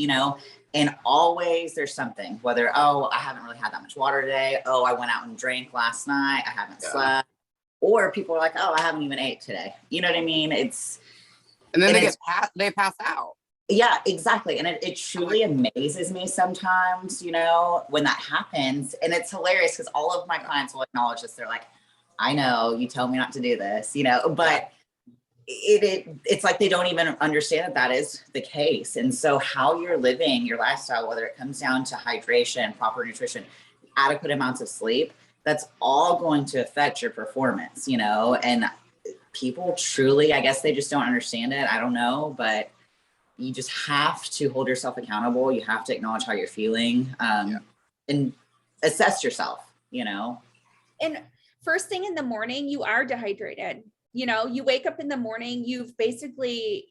And always there's something, whether, oh, I haven't really had that much water today. Oh, I went out and drank last night. I haven't slept. Or people are like, oh, I haven't even ate today. You know what I mean? And then they pass out. Yeah, exactly. And it truly amazes me sometimes, when that happens. And it's hilarious because all of my clients will acknowledge this. They're like, I know you told me not to do this, but it's like they don't even understand that is the case. And so how you're living your lifestyle, whether it comes down to hydration, proper nutrition, adequate amounts of sleep, that's all going to affect your performance, and people truly, I guess they just don't understand it. I don't know, but you just have to hold yourself accountable. You have to acknowledge how you're feeling, and assess yourself, And first thing in the morning, you are dehydrated. you wake up in the morning, you've basically,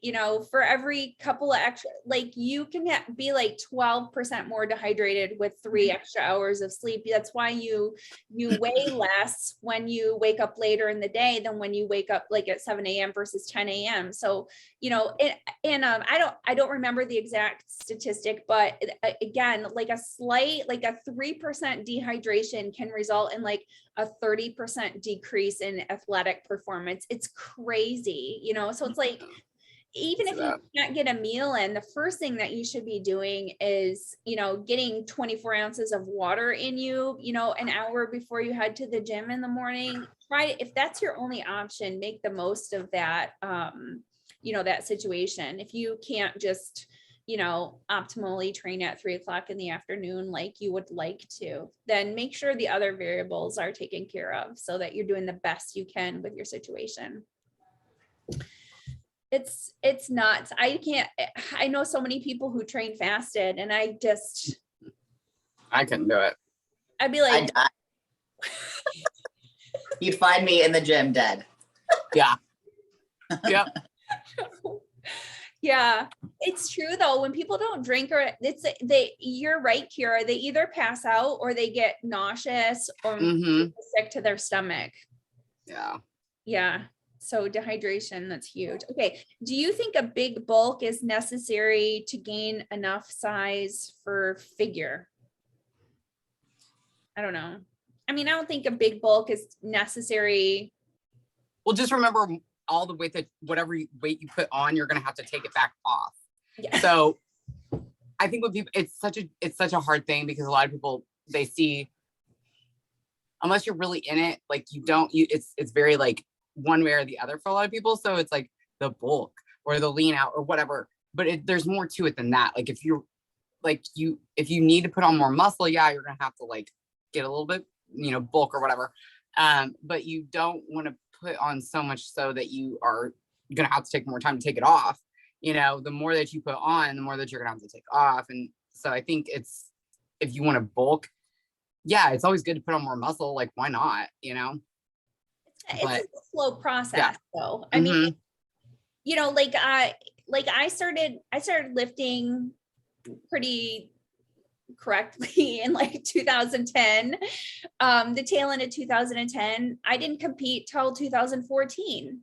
for every couple of extra, like you can be like 12% more dehydrated with 3 extra hours of sleep. That's why you weigh less when you wake up later in the day than when you wake up like at 7 a.m. versus 10 a.m. So, I don't remember the exact statistic, but again, like a 3% dehydration can result in like a 30% decrease in athletic performance. It's crazy, so it's like, even if you can't get a meal in, the first thing that you should be doing is, getting 24 ounces of water in you, an hour before you head to the gym in the morning. If that's your only option, make the most of that, that situation. If you can't just, optimally train at 3:00 in the afternoon, like you would like to, then make sure the other variables are taken care of so that you're doing the best you can with your situation. It's nuts. I know so many people who train fasted, and I couldn't do it. I'd be like, you'd find me in the gym dead. Yeah. Yeah. Yeah, it's true though. When people don't drink, or you're right, Kira, they either pass out or they get nauseous or sick to their stomach. Yeah. Yeah. So dehydration, that's huge. Okay. Do you think a big bulk is necessary to gain enough size for figure? I don't know. I mean, I don't think a big bulk is necessary. Well, just remember, all the weight whatever weight you put on, you're going to have to take it back off. Yeah. So I think when people, it's such a hard thing, because a lot of people, they see, unless you're really in it, like it's very like one way or the other for a lot of people. So it's like the bulk or the lean out or whatever, but there's more to it than that. Like if you need to put on more muscle, yeah, you're going to have to like get a little bit, bulk or whatever. But you don't want to put on so much so that you are going to have to take more time to take it off. The more that you put on, the more that you're going to have to take off. And so I think if you want to bulk, yeah, it's always good to put on more muscle. Like, why not? It's a slow process though. I mean, I started lifting pretty correctly in like 2010, the tail end of 2010. I didn't compete till 2014.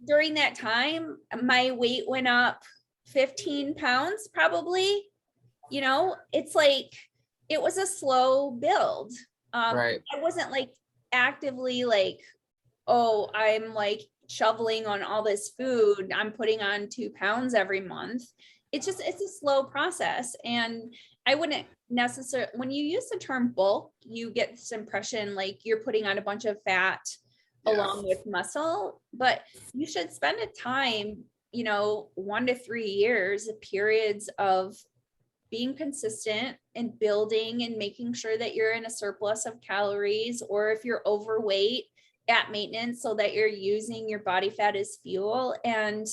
During that time, my weight went up 15 pounds probably. It's like, it was a slow build. Right. I wasn't like actively like, oh, I'm like shoveling on all this food, I'm putting on 2 pounds every month. It's a slow process. And I wouldn't necessarily, when you use the term bulk, you get this impression like you're putting on a bunch of fat along with muscle, but you should spend a time, 1 to 3 years, periods of being consistent and building and making sure that you're in a surplus of calories, or if you're overweight, at maintenance, so that you're using your body fat as fuel. And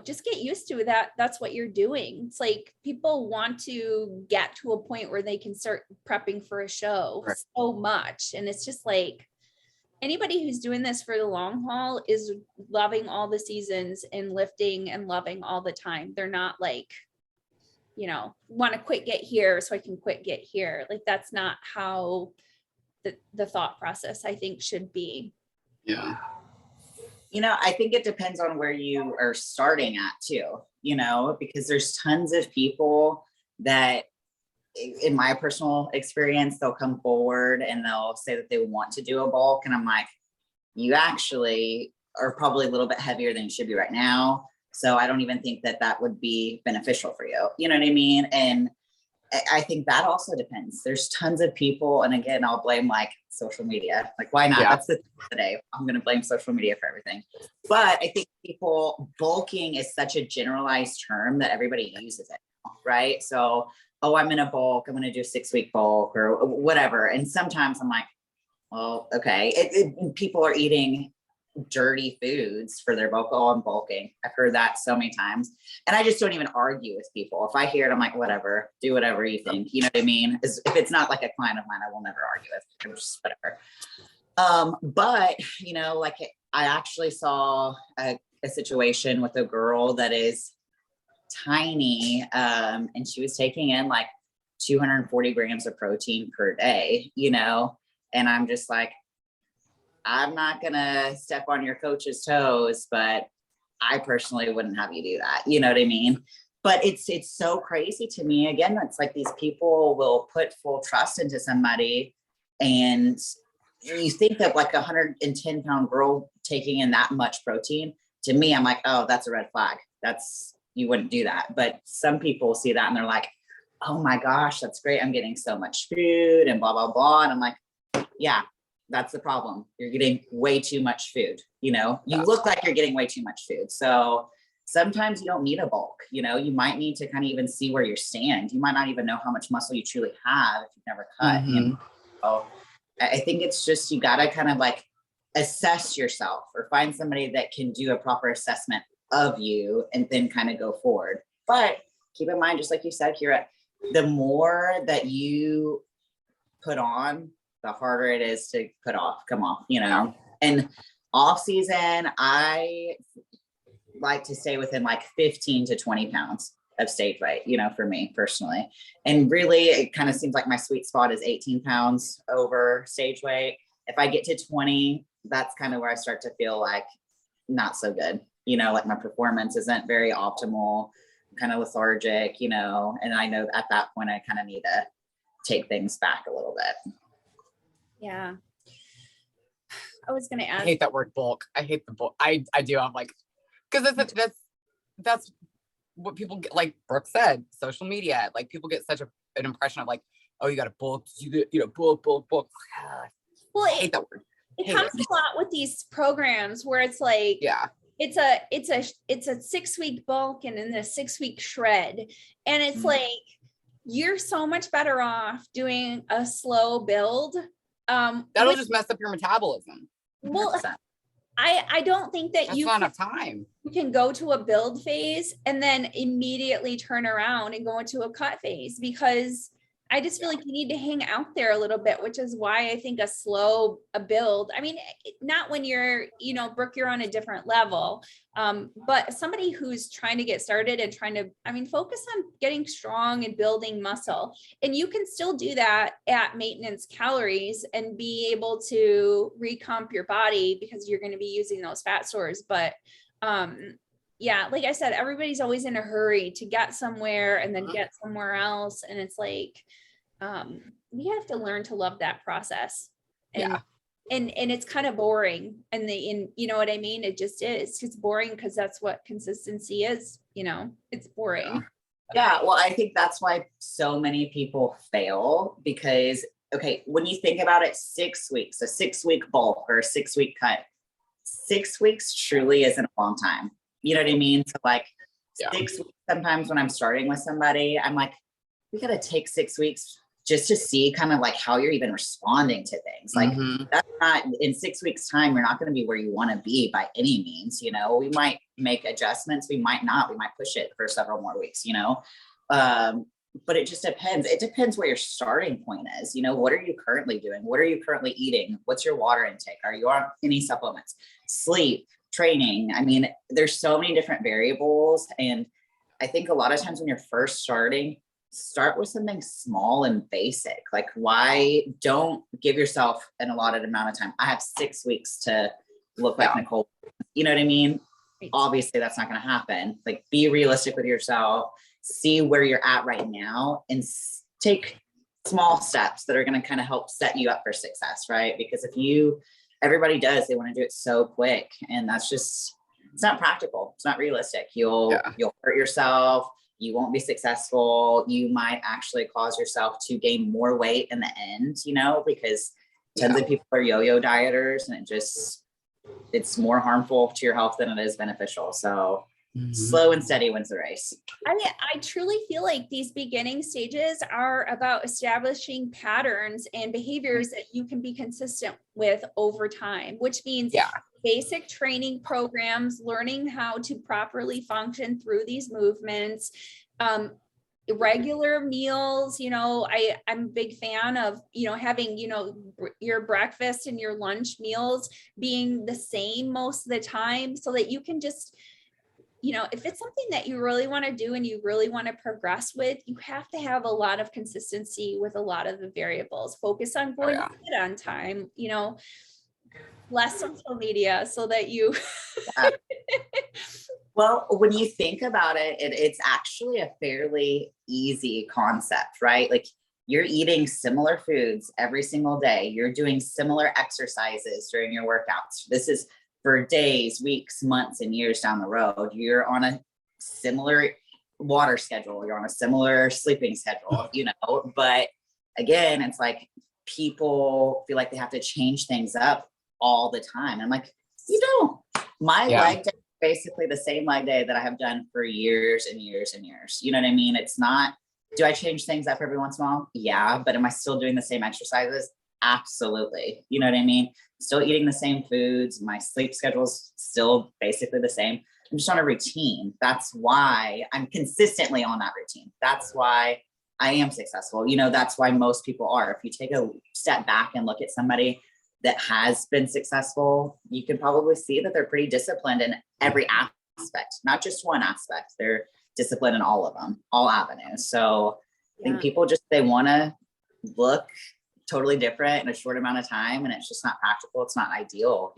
just get used to that. That's what you're doing. It's like people want to get to a point where they can start prepping for a show so much. And it's just like, anybody who's doing this for the long haul is loving all the seasons and lifting and loving all the time. They're not like, want to quit, get here so I can quit, get here. Like, that's not how the thought process, I think, should be. Yeah. I think it depends on where you are starting at too, because there's tons of people that, in my personal experience, they'll come forward and they'll say that they want to do a bulk. And I'm like, you actually are probably a little bit heavier than you should be right now. So I don't even think that would be beneficial for you. You know what I mean? And I think that also depends. There's tons of people. And again, I'll blame like social media. Like, why not? Yeah. That's the thing today. I'm going to blame social media for everything. But I think bulking is such a generalized term that everybody uses it, right? So, oh, I'm in a bulk, I'm going to do a 6-week bulk or whatever. And sometimes I'm like, well, okay. People are eating dirty foods for their bulk. Oh, I'm bulking. I've heard that so many times. And I just don't even argue with people. If I hear it, I'm like, whatever, do whatever you think. You know what I mean? If it's not like a client of mine, I will never argue with. I'm just whatever. But like I actually saw a situation with a girl that is tiny, and she was taking in like 240 grams of protein per day, and I'm just like, I'm not gonna step on your coach's toes, but I personally wouldn't have you do that. You know what I mean? But it's so crazy to me. Again, it's like these people will put full trust into somebody, and you think that like 110-pound girl taking in that much protein, to me, I'm like, oh, that's a red flag. You wouldn't do that. But some people see that and they're like, oh my gosh, that's great. I'm getting so much food and blah, blah, blah. And I'm like, yeah, that's the problem. You're getting way too much food. You look like you're getting way too much food. So sometimes you don't need a bulk, you might need to kind of even see where you stand. You might not even know how much muscle you truly have if you've never cut. So I think it's just, you got to kind of like assess yourself or find somebody that can do a proper assessment of you and then kind of go forward. But keep in mind, just like you said, Kira, the more that you put on, the harder it is to come off, and off season, I like to stay within like 15 to 20 pounds of stage weight, for me personally. And really, it kind of seems like my sweet spot is 18 pounds over stage weight. If I get to 20, that's kind of where I start to feel like not so good, like my performance isn't very optimal, kind of lethargic, and I know at that point I kind of need to take things back a little bit. Yeah. I was going to ask. I hate that word bulk. I hate the bulk. I do. I'm like, because that's what people get, like Brooke said, social media, like people get such an impression of like, oh, you got to bulk, bulk. Well, I hate that word. It comes a lot with these programs where it's like, yeah, it's a 6-week bulk and then a 6-week shred. And it's like, you're so much better off doing a slow build. That'll just mess up your metabolism. Well, I don't think that that's not enough time. You can go to a build phase and then immediately turn around and go into a cut phase, because I just feel like you need to hang out there a little bit, which is why I think a build, I mean, not when you're, Brooke, you're on a different level, but somebody who's trying to get started and focus on getting strong and building muscle. And you can still do that at maintenance calories and be able to recomp your body because you're going to be using those fat stores. But yeah, like I said, everybody's always in a hurry to get somewhere and then get somewhere else. And it's like, we have to learn to love that process. And it's kind of boring. And you know what I mean? It just is. It's boring because that's what consistency is, it's boring. Yeah. Well, I think that's why so many people fail, because, okay, when you think about it, 6 weeks, a 6-week bulk or a 6-week cut, 6 weeks truly isn't a long time. You know what I mean? So like 6 weeks, sometimes when I'm starting with somebody, I'm like, we got to take 6 weeks just to see kind of like how you're even responding to things. Like that's not, in 6 weeks time, you're not going to be where you want to be by any means. We might make adjustments. We might not, we might push it for several more weeks, but it just depends. It depends where your starting point is. What are you currently doing? What are you currently eating? What's your water intake? Are you on any supplements? Sleep, training? I mean, there's so many different variables. And I think a lot of times when you're first starting, start with something small and basic. Like, why don't give yourself an allotted amount of time? I have 6 weeks to look like Nicole. You know what I mean? Right. Obviously that's not going to happen. Like, be realistic with yourself, see where you're at right now, and take small steps that are going to kind of help set you up for success. Right. Because everybody does, they want to do it so quick, and that's just, it's not practical. It's not realistic. You'll hurt yourself. You won't be successful. You might actually cause yourself to gain more weight in the end, because tons of people are yo-yo dieters, and it's more harmful to your health than it is beneficial. So slow and steady wins the race. I mean, I truly feel like these beginning stages are about establishing patterns and behaviors that you can be consistent with over time, which means basic training programs, learning how to properly function through these movements, regular meals, I'm a big fan of, having, your breakfast and your lunch meals being the same most of the time, so that you can just, if it's something that you really want to do and you really want to progress with, you have to have a lot of consistency with a lot of the variables. Focus on going to bed on time, less social media so that you Well, when you think about it, it's actually a fairly easy concept, right? Like, you're eating similar foods every single day. You're doing similar exercises during your workouts. This is for days, weeks, months, and years down the road. You're on a similar water schedule. You're on a similar sleeping schedule, but again, it's like people feel like they have to change things up all the time. I'm like, you don't. My leg day is basically the same leg day that I have done for years and years and years. You know what I mean? It's not, do I change things up every once in a while? Yeah. But am I still doing the same exercises? Absolutely. You know what I mean? Still eating the same foods. My sleep schedule is still basically the same. I'm just on a routine. That's why I'm consistently on that routine. That's why I am successful. That's why most people are. If you take a step back and look at somebody that has been successful, you can probably see that they're pretty disciplined in every aspect, not just one aspect. They're disciplined in all of them, all avenues. So I think people they want to look totally different in a short amount of time, and it's just not practical. It's not ideal,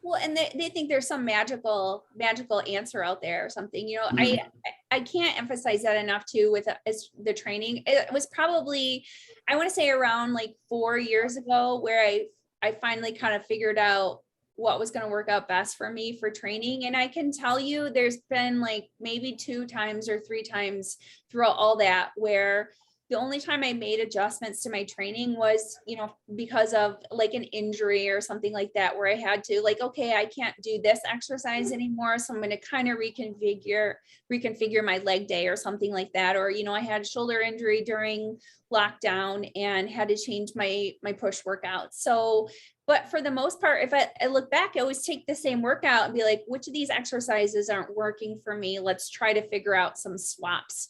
Well, and they think there's some magical answer out there or something, I can't emphasize that enough too with the training. It was probably, I want to say around like 4 years ago where I finally kind of figured out what was going to work out best for me for training. And I can tell you there's been like maybe 2 times or 3 times throughout all that where the only time I made adjustments to my training was, because of like an injury or something like that, where I had to like, okay, I can't do this exercise anymore. So I'm going to kind of reconfigure my leg day or something like that. Or, I had a shoulder injury during lockdown and had to change my push workout. So, but for the most part, if I look back, I always take the same workout and be like, which of these exercises aren't working for me? Let's try to figure out some swaps.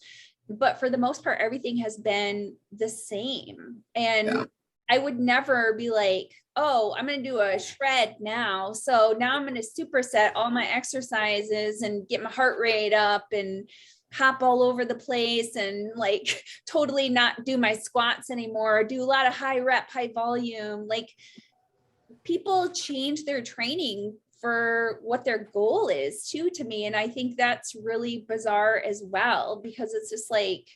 But for the most part, everything has been the same. And I would never be like, oh, I'm going to do a shred now. So now I'm going to superset all my exercises and get my heart rate up and hop all over the place and like totally not do my squats anymore, do a lot of high rep, high volume. Like, people change their training for what their goal is too, to me. And I think that's really bizarre as well, because it's just like,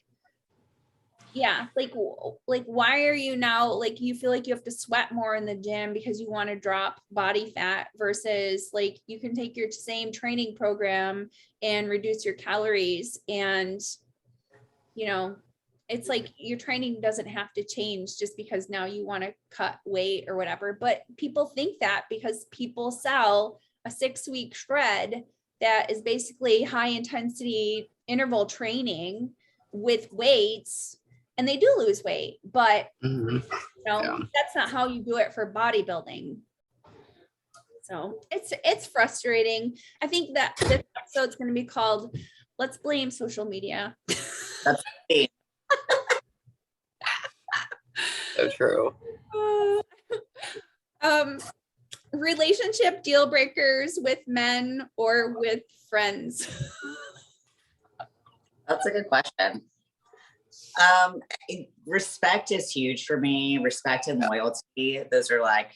like why are you now, like, you feel like you have to sweat more in the gym because you want to drop body fat versus like you can take your same training program and reduce your calories. And, it's like your training doesn't have to change just because now you want to cut weight or whatever. But people think that because people sell a 6-week shred that is basically high intensity interval training with weights, and they do lose weight, but that's not how you do it for bodybuilding. So it's frustrating. I think that this episode's going to be called "Let's Blame Social Media." That's it. So true. Relationship deal breakers with men or with friends? That's a good question. Respect is huge for me. Respect and loyalty. Those are like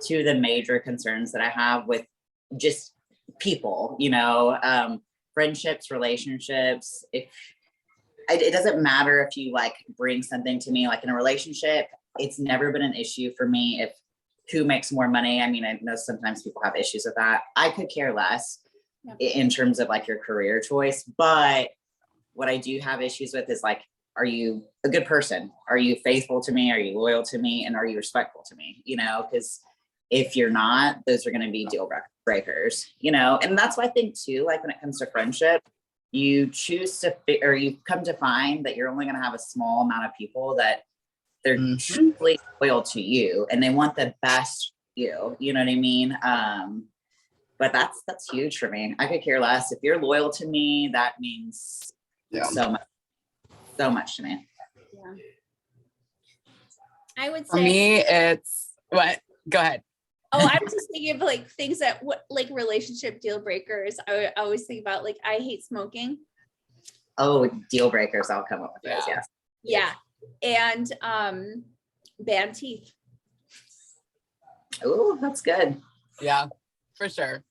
2 of the major concerns that I have with just people, friendships, relationships. It doesn't matter if you like bring something to me, like in a relationship, it's never been an issue for me if who makes more money. I mean, I know sometimes people have issues with that. I could care less in terms of like your career choice, but what I do have issues with is like, are you a good person? Are you faithful to me? Are you loyal to me? And are you respectful to me? Because if you're not, those are going to be deal breakers, and that's why I think too, like when it comes to friendship, you choose to, or you come to find that you're only going to have a small amount of people that they're truly loyal to you and they want the best for you. You know what I mean? But that's huge for me. I could care less. If you're loyal to me, that means so much. so much to me. Yeah. I would For say me, it's what? Go ahead. Oh, I was just thinking of like things that like relationship deal breakers. I always think about like I hate smoking. Oh, deal breakers. I'll come up with those. Yeah. Yeah. And bad teeth. Oh, that's good. Yeah, for sure.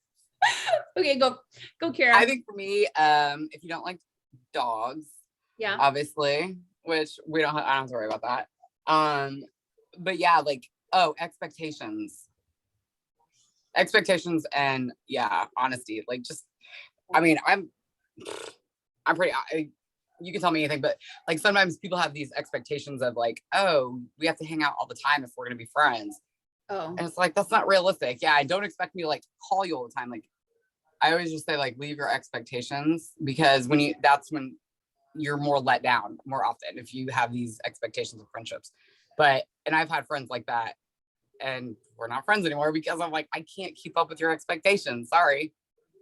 Okay, go Kira. I think for me, if you don't like dogs, Yeah. obviously, which I don't have to worry about that. But yeah, like, expectations and yeah, honesty. Like, just, I mean, I'm pretty, you can tell me anything, but like sometimes people have these expectations of like, oh, we have to hang out all the time if we're going to be friends. Oh. And it's like, that's not realistic. Yeah. I don't expect me to like call you all the time. Like, I always just say like, leave your expectations, because that's when you're more let down more often if you have these expectations of friendships. And I've had friends like that, and we're not friends anymore because I'm like, I can't keep up with your expectations. Sorry.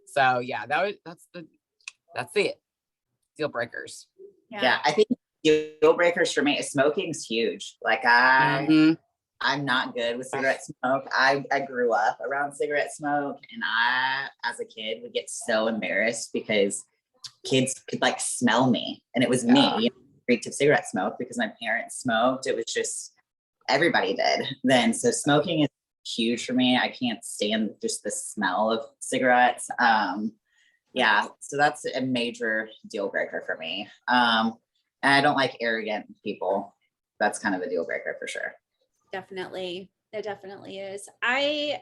So yeah, that's it. Deal breakers. Yeah, I think deal breakers for me is smoking's huge. Like I'm not good with cigarette smoke. I grew up around cigarette smoke, and I, as a kid, would get so embarrassed because kids could like smell me, and it was me, reeked of cigarette smoke because my parents smoked. It was just, everybody did then. So smoking is huge for me. I can't stand just the smell of cigarettes. Yeah, so that's a major deal breaker for me. And I don't like arrogant people. That's kind of a deal breaker for sure. Definitely. It definitely is. I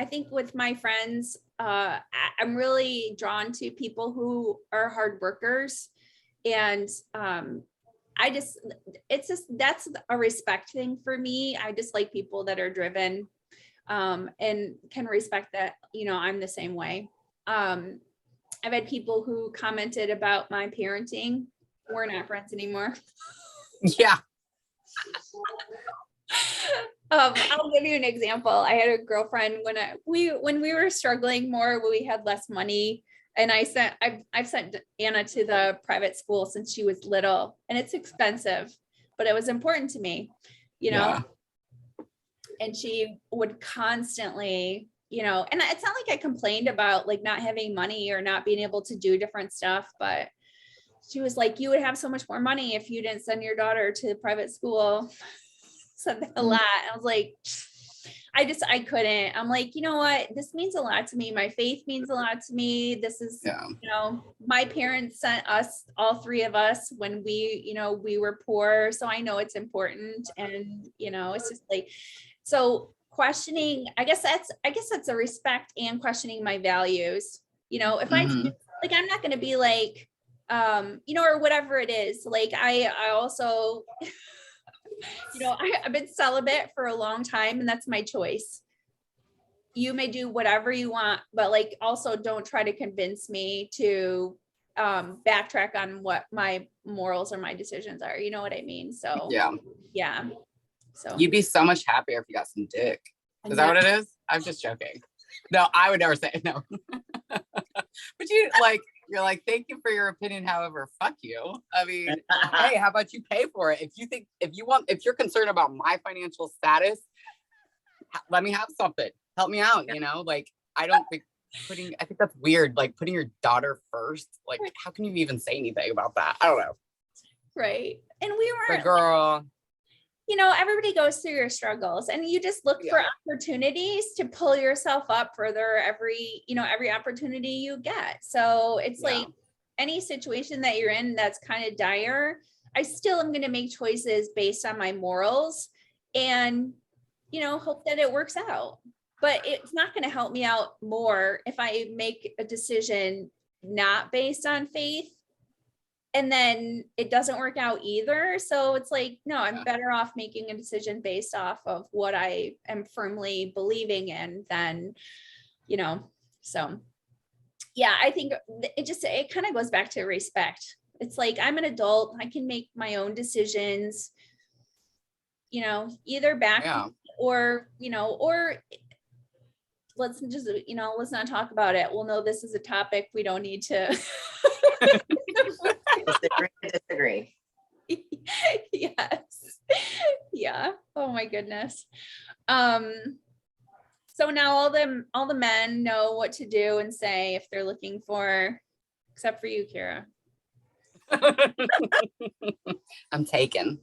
think with my friends, I'm really drawn to people who are hard workers. And that's a respect thing for me. I just like people that are driven and can respect that, I'm the same way. I've had people who commented about my parenting. We're not friends anymore. Yeah. I'll give you an example. I had a girlfriend when we were struggling more, when we had less money, and I've sent Anna to the private school since she was little, and it's expensive, but it was important to me, Yeah. And she would constantly, and it's not like I complained about like not having money or not being able to do different stuff, but she was like, you would have so much more money if you didn't send your daughter to private school. Said that a lot. I was like, I couldn't. I'm like, you know what? This means a lot to me. My faith means a lot to me. This is, my parents sent us, all three of us, when we were poor. So I know it's important. And, it's just like, so questioning, I guess that's a respect and questioning my values. If I like, I'm not going to be like, or whatever it is. Like, I also, I've been celibate for a long time, and that's my choice. You may do whatever you want, but like, also don't try to convince me to backtrack on what my morals or my decisions are. You know what I mean? So yeah. So You'd be so much happier if you got some dick. Is that what it is? I'm just joking. No, I would never say it. No. But you're like, thank you for your opinion. However, fuck you. I mean, hey, how about you pay for it? If you're concerned about my financial status, let me have something. Help me out. Like, I think that's weird. Like, putting your daughter first. Like, how can you even say anything about that? I don't know. Right. And we were, but girl, everybody goes through your struggles, and you just look for opportunities to pull yourself up further every opportunity you get. So it's like any situation that you're in that's kind of dire, I still am going to make choices based on my morals and, hope that it works out. But it's not going to help me out more if I make a decision not based on faith, and then it doesn't work out either. So it's like, no, I'm better off making a decision based off of what I am firmly believing in than, so yeah, I think it kind of goes back to respect. It's like, I'm an adult. I can make my own decisions, either back or let's just, let's not talk about it. We'll know this is a topic we don't need to. Disagree. Yes. Yeah. Oh my goodness. So now all the men know what to do and say if they're looking for, except for you, Kira. I'm taken.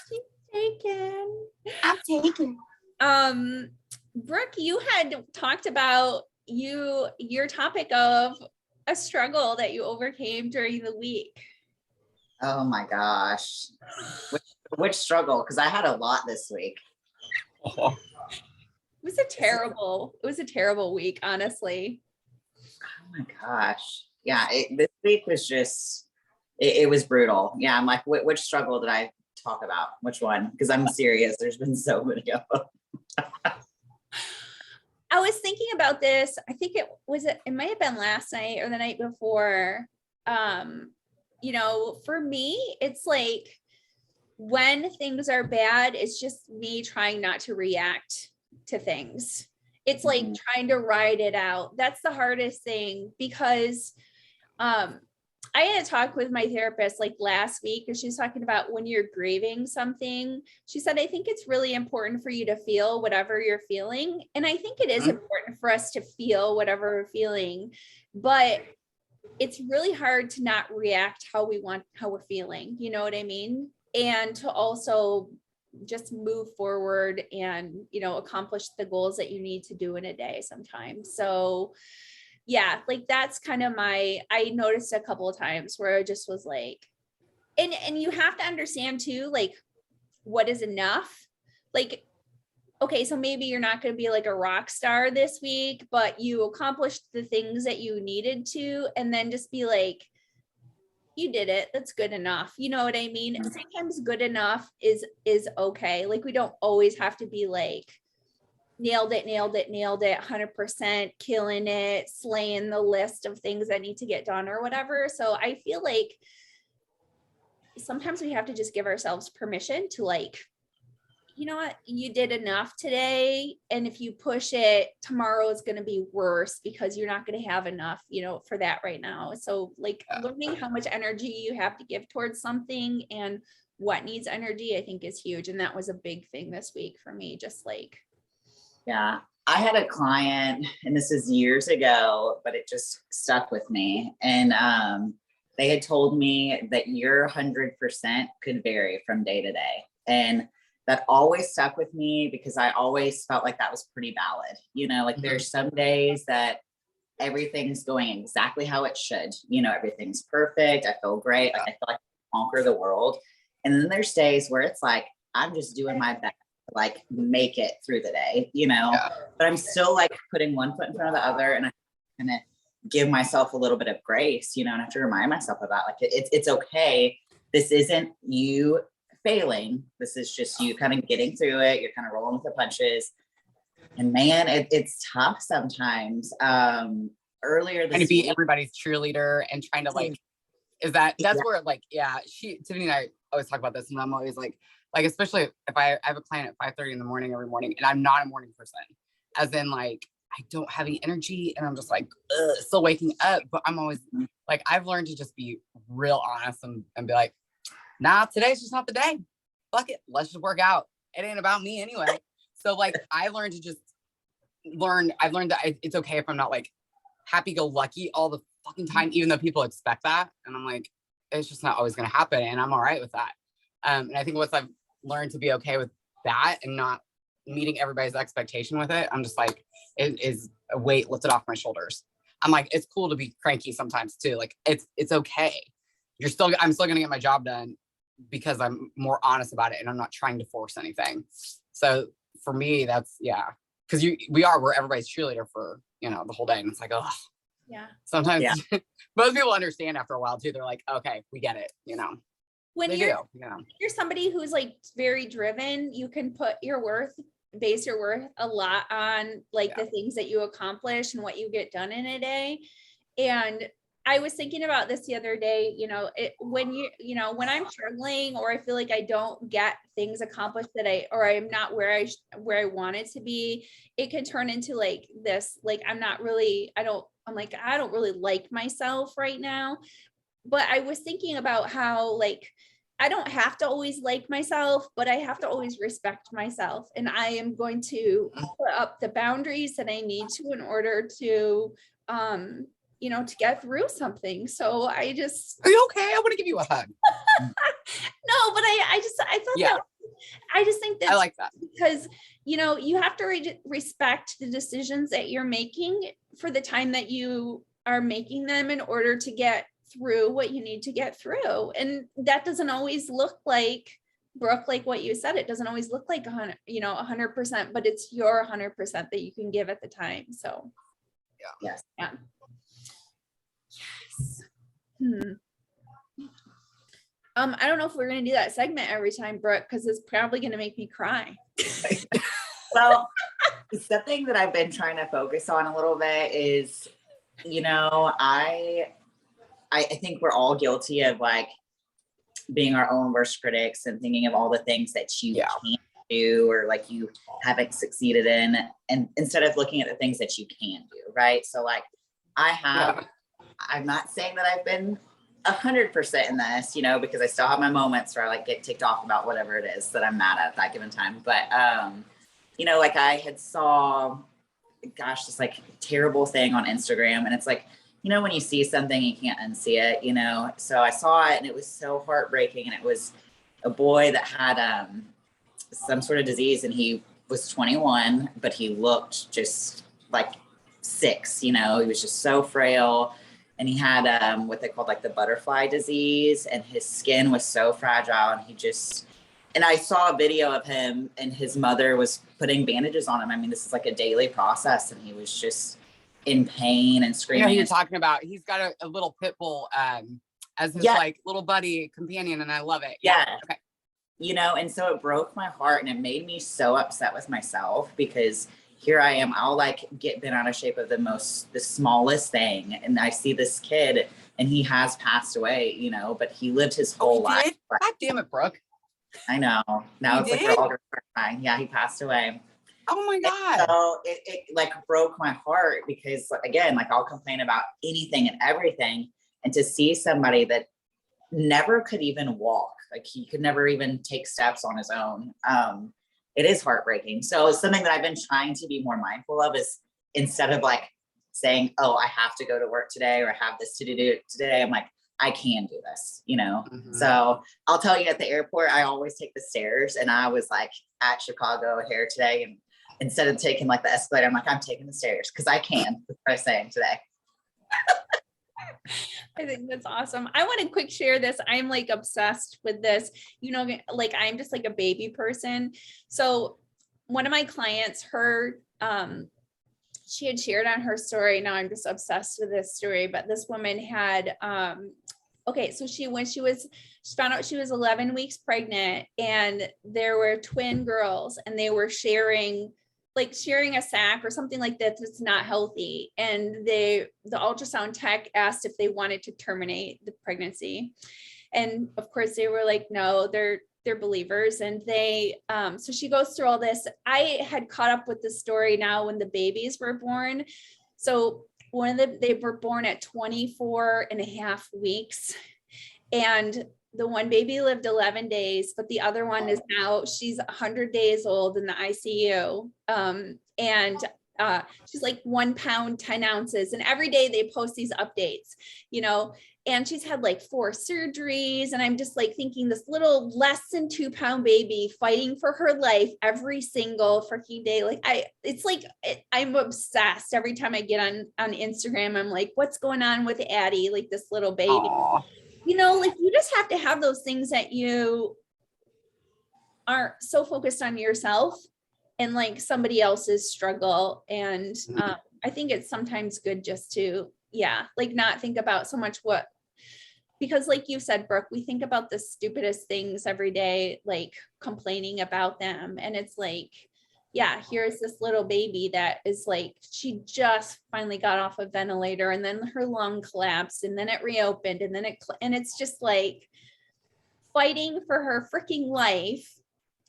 She's taken. I'm taken. Brooke, you had talked about your topic of a struggle that you overcame during the week. Oh my gosh. Which struggle? Because I had a lot this week. Oh. It was a terrible week, honestly. Oh my gosh. Yeah, this week was just, it was brutal. Yeah, I'm like, which struggle did I talk about? Which one? Because I'm serious. There's been so many of them. I was thinking about this. I think it might have been last night or the night before. For me, it's like when things are bad, it's just me trying not to react to things. It's like trying to ride it out. That's the hardest thing because I had a talk with my therapist like last week, and she was talking about when you're grieving something. She said, I think it's really important for you to feel whatever you're feeling. And I think it is important for us to feel whatever we're feeling, but it's really hard to not react how we're feeling. You know what I mean? And to also just move forward and, accomplish the goals that you need to do in a day sometimes. So yeah, like that's kind of I noticed a couple of times where I just was like, and you have to understand too, like what is enough? Like, okay, so maybe you're not going to be like a rock star this week, but you accomplished the things that you needed to, and then just be like, you did it. That's good enough. You know what I mean? And sometimes good enough is okay. Like we don't always have to be like, nailed it, 100%, killing it, slaying the list of things that need to get done or whatever. So I feel like sometimes we have to just give ourselves permission to like, you know what, you did enough today. And if you push it, tomorrow is going to be worse because you're not going to have enough, for that right now. So like learning how much energy you have to give towards something and what needs energy, I think is huge. And that was a big thing this week for me, just like, yeah, I had a client, and this is years ago, but it just stuck with me. And they had told me that your 100% could vary from day to day. And that always stuck with me because I always felt like that was pretty valid. Like there's some days that everything's going exactly how it should. Everything's perfect. I feel great. Like I feel like I conquer the world. And then there's days where it's like, I'm just doing my best. Like make it through the day, but I'm still like putting one foot in front of the other, and I'm gonna give myself a little bit of grace, and I have to remind myself about like it's okay. This isn't you failing. This is just you kind of getting through it. You're kind of rolling with the punches, and man, it's tough sometimes. Earlier this to be week, everybody's cheerleader and trying to like, that's where like, Tiffany and I always talk about this, and I'm always like especially if I have a client at 5:30 in the morning every morning, and I'm not a morning person, as in like I don't have any energy, and I'm just like still waking up. But I'm always like, I've learned to just be real honest and be like, nah, today's just not the day. Fuck it, let's just work out. It ain't about me anyway. So like I've learned that it's okay if I'm not like happy-go-lucky all the fucking time, even though people expect that, and I'm like, it's just not always going to happen, and I'm all right with that. And I think once I've learned to be okay with that and not meeting everybody's expectation with it, I'm just like, it is a weight lifted off my shoulders. I'm like, it's cool to be cranky sometimes too. Like it's okay. I'm still gonna get my job done because I'm more honest about it and I'm not trying to force anything. So for me, that's because we're everybody's cheerleader for the whole day, and it's like, oh yeah. Sometimes most people understand after a while too. They're like, okay, we get it. When you're somebody who's like very driven, you can base your worth a lot on like the things that you accomplish and what you get done in a day. And I was thinking about this the other day, when I'm struggling or I feel like I don't get things accomplished I'm not where I wanted to be, it can turn into like this, like I don't really like myself right now. But I was thinking about how like I don't have to always like myself, but I have to always respect myself. And I am going to put up the boundaries that I need to in order to, to get through something. So I just. Are you okay? I want to give you a hug. No, but I thought that, I just think that I like that because, you have to respect the decisions that you're making for the time that you are making them in order to get through what you need to get through. And that doesn't always look like, Brooke, like what you said, it doesn't always look like 100%, but it's your 100% that you can give at the time. So Yes. Yeah. Yes. I don't know if we're going to do that segment every time, Brooke, because it's probably going to make me cry. Well, something that I've been trying to focus on a little bit is, I think we're all guilty of like being our own worst critics and thinking of all the things that you can't do or like you haven't succeeded in, and instead of looking at the things that you can do, right? So like I'm not saying that I've been 100% in this, because I still have my moments where I like get ticked off about whatever it is that I'm mad at that given time. But, like I had saw, this like terrible thing on Instagram, and it's like, when you see something, you can't unsee it, so I saw it and it was so heartbreaking. And it was a boy that had some sort of disease, and he was 21, but he looked just like 6, he was just so frail. And he had what they called like the butterfly disease, and his skin was so fragile. And I saw a video of him, and his mother was putting bandages on him. I mean, this is like a daily process, and he was just in pain and screaming. You're talking about, he's got a little pit bull as his like little buddy companion, and I love it. Yeah. Okay. And so it broke my heart, and it made me so upset with myself, because here I am, I'll like get bent out of shape of the smallest thing. And I see this kid, and he has passed away, but he lived his whole life. God damn it, Brooke. I know. Now it's like we're all crying. Yeah, he passed away. Oh my God. And so it like broke my heart, because again, like I'll complain about anything and everything. And to see somebody that never could even walk, like he could never even take steps on his own. It is heartbreaking. So something that I've been trying to be more mindful of is, instead of like saying, oh, I have to go to work today, or I have this to do today, I'm like, I can do this, Mm-hmm. So I'll tell you, at the airport, I always take the stairs, and I was like at Chicago O'Hare today, and instead of taking like the escalator, I'm like, I'm taking the stairs because I can. That's what I'm saying today. I think that's awesome. I want to quick share this. I'm like obsessed with this, like I'm just like a baby person. So one of my clients, she had shared on her story. Now I'm just obsessed with this story, but this woman had, so she found out she was 11 weeks pregnant, and there were twin girls, and they were sharing a sack or something like that that's not healthy. And the ultrasound tech asked if they wanted to terminate the pregnancy. And of course they were like, no, they're believers. And they, so she goes through all this. I had caught up with the story now when the babies were born. So they were born at 24 and a half weeks. And the one baby lived 11 days, but the other one is now, she's 100 days old in the ICU. She's like 1 pound, 10 ounces. And every day they post these updates, and she's had like 4 surgeries. And I'm just like thinking, this little less than 2 pound baby fighting for her life every single freaking day. I'm obsessed. Every time I get on Instagram, I'm like, what's going on with Addie? Like this little baby. Aww. You just have to have those things that you aren't so focused on yourself and like somebody else's struggle. And I think it's sometimes good just to, not think about so much because like you said, Brooke, we think about the stupidest things every day, like complaining about them. And it's like, here's this little baby that is like, she just finally got off a ventilator, and then her lung collapsed, and then it reopened, and then and it's just like fighting for her freaking life,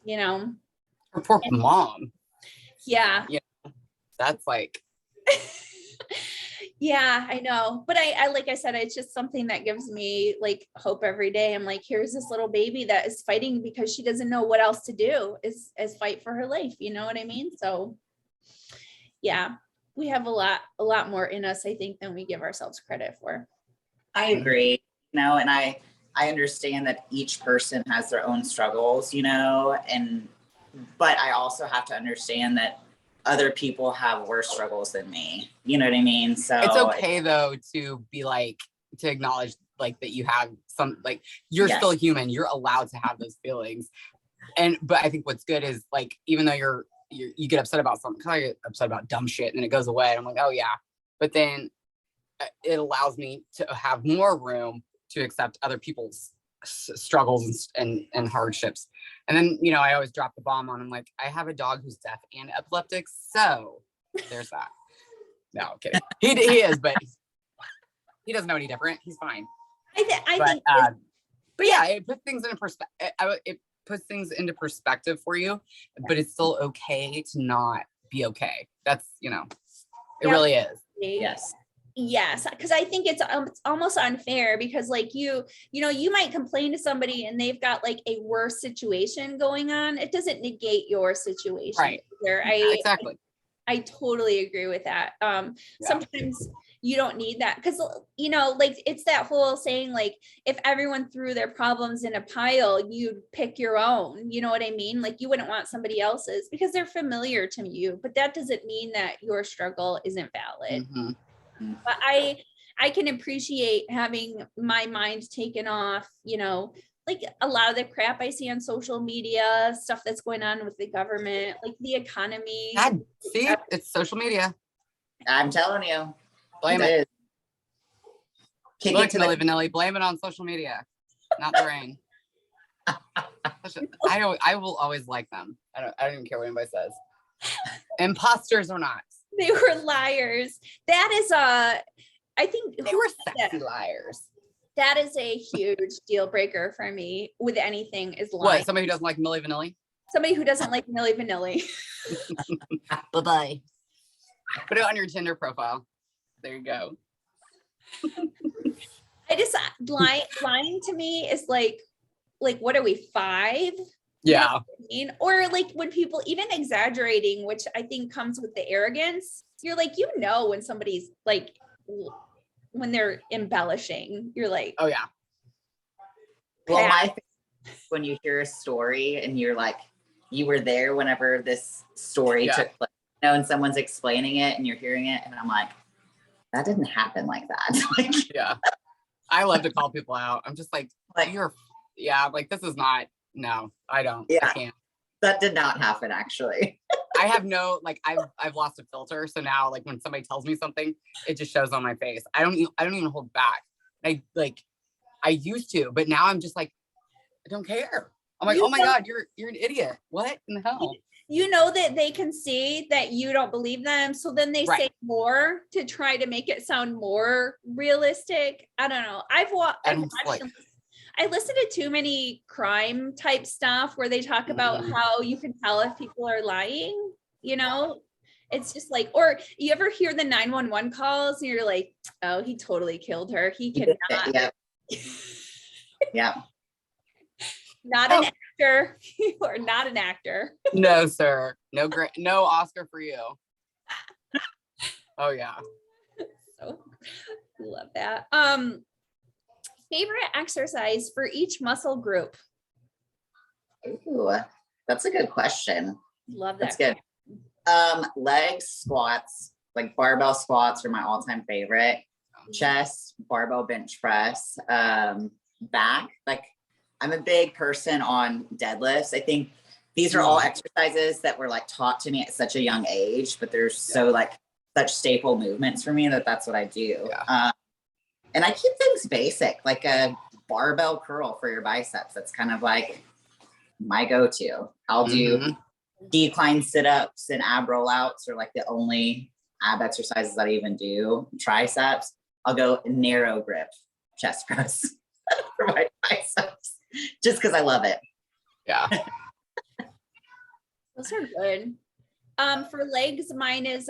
Her poor mom. Yeah. That's like. Yeah, I know. But I like I said, it's just something that gives me like hope every day. I'm like, here's this little baby that is fighting because she doesn't know what else to do is fight for her life. You know what I mean? So yeah, we have a lot more in us, I think, than we give ourselves credit for. I agree, you know, and I understand that each person has their own struggles, you know, but I also have to understand that other people have worse struggles than me. You know what I mean? So It's okay though to be like, to acknowledge like that you have some, like you're Yes. still human. You're allowed to have those feelings. But I think what's good is like, even though you get upset about something, I get upset about dumb shit and then it goes away. And I'm like, oh yeah. But then it allows me to have more room to accept other people's struggles and hardships. And then, you know, I always drop the bomb on him. Like, I have a dog who's deaf and epileptic. So there's that. No, I'm kidding. He is, but he doesn't know any different. He's fine. But yeah, it puts things into perspective. It puts things into perspective for you, but it's still okay to not be okay. That's, you know, it really is. Yes, because I think it's almost unfair because like you know, you might complain to somebody and they've got like a worse situation going on. It doesn't negate your situation. Right. Exactly. I totally agree with that. Sometimes you don't need that because, you know, like it's that whole saying, like if everyone threw their problems in a pile, you'd pick your own, you know what I mean? Like you wouldn't want somebody else's because they're familiar to you, but that doesn't mean that your struggle isn't valid. Mm-hmm. But I can appreciate having my mind taken off, you know, like a lot of the crap I see on social media, stuff that's going on with the government, like the economy. God, see, it's social media. I'm telling you. Blame it. Look, Milli Vanilli, blame it on social media, not the rain. I will always like them. I don't even care what anybody says. Imposters or not. They were liars. That is I think they were sexy liars. That is a huge deal breaker for me with anything is lying. What, somebody who doesn't like Milli Vanilli? Somebody who doesn't like Milli Vanilli. Bye-bye. Put it on your Tinder profile. There you go. I just lying to me is like what are we, 5? Yeah. You know what I mean? Or like when people even exaggerating, which I think comes with the arrogance, you're like, you know, when somebody's like, when they're embellishing, you're like, oh yeah. Well, my when you hear a story and you're like, you were there whenever this story took place, you know, and someone's explaining it and you're hearing it, and I'm like, that didn't happen like that. Yeah. I love to call people out. I'm just like you're, like this is not. No, I don't. Yeah. I can't. That did not happen, actually. I have no, like, I've lost a filter. So now, like, when somebody tells me something, it just shows on my face. I don't even hold back. I used to, but now I'm just like, I don't care. I'm like, oh my God, you're an idiot. What in the hell? You know that they can see that you don't believe them. So then they say more to try to make it sound more realistic. I don't know. I listen to too many crime type stuff where they talk about how you can tell if people are lying, you know, it's just like, or you ever hear the 911 calls and you're like, oh, he totally killed her. He cannot. Yeah. Not an actor. You are not an actor. No, sir. No Oscar for you. Oh yeah. So love that. Favorite exercise for each muscle group? Ooh, that's a good question. Love that. That's good. Legs, squats, like barbell squats are my all-time favorite. Chest, barbell bench press, back. Like I'm a big person on deadlifts. I think these are all exercises that were like taught to me at such a young age, but they're so like such staple movements for me that's what I do. Yeah. And I keep things basic, like a barbell curl for your biceps. That's kind of like my go-to. I'll do decline sit-ups and ab rollouts are like the only ab exercises that I even do. Triceps, I'll go narrow grip chest press for my biceps, just because I love it. Yeah. Those are good. For legs, mine is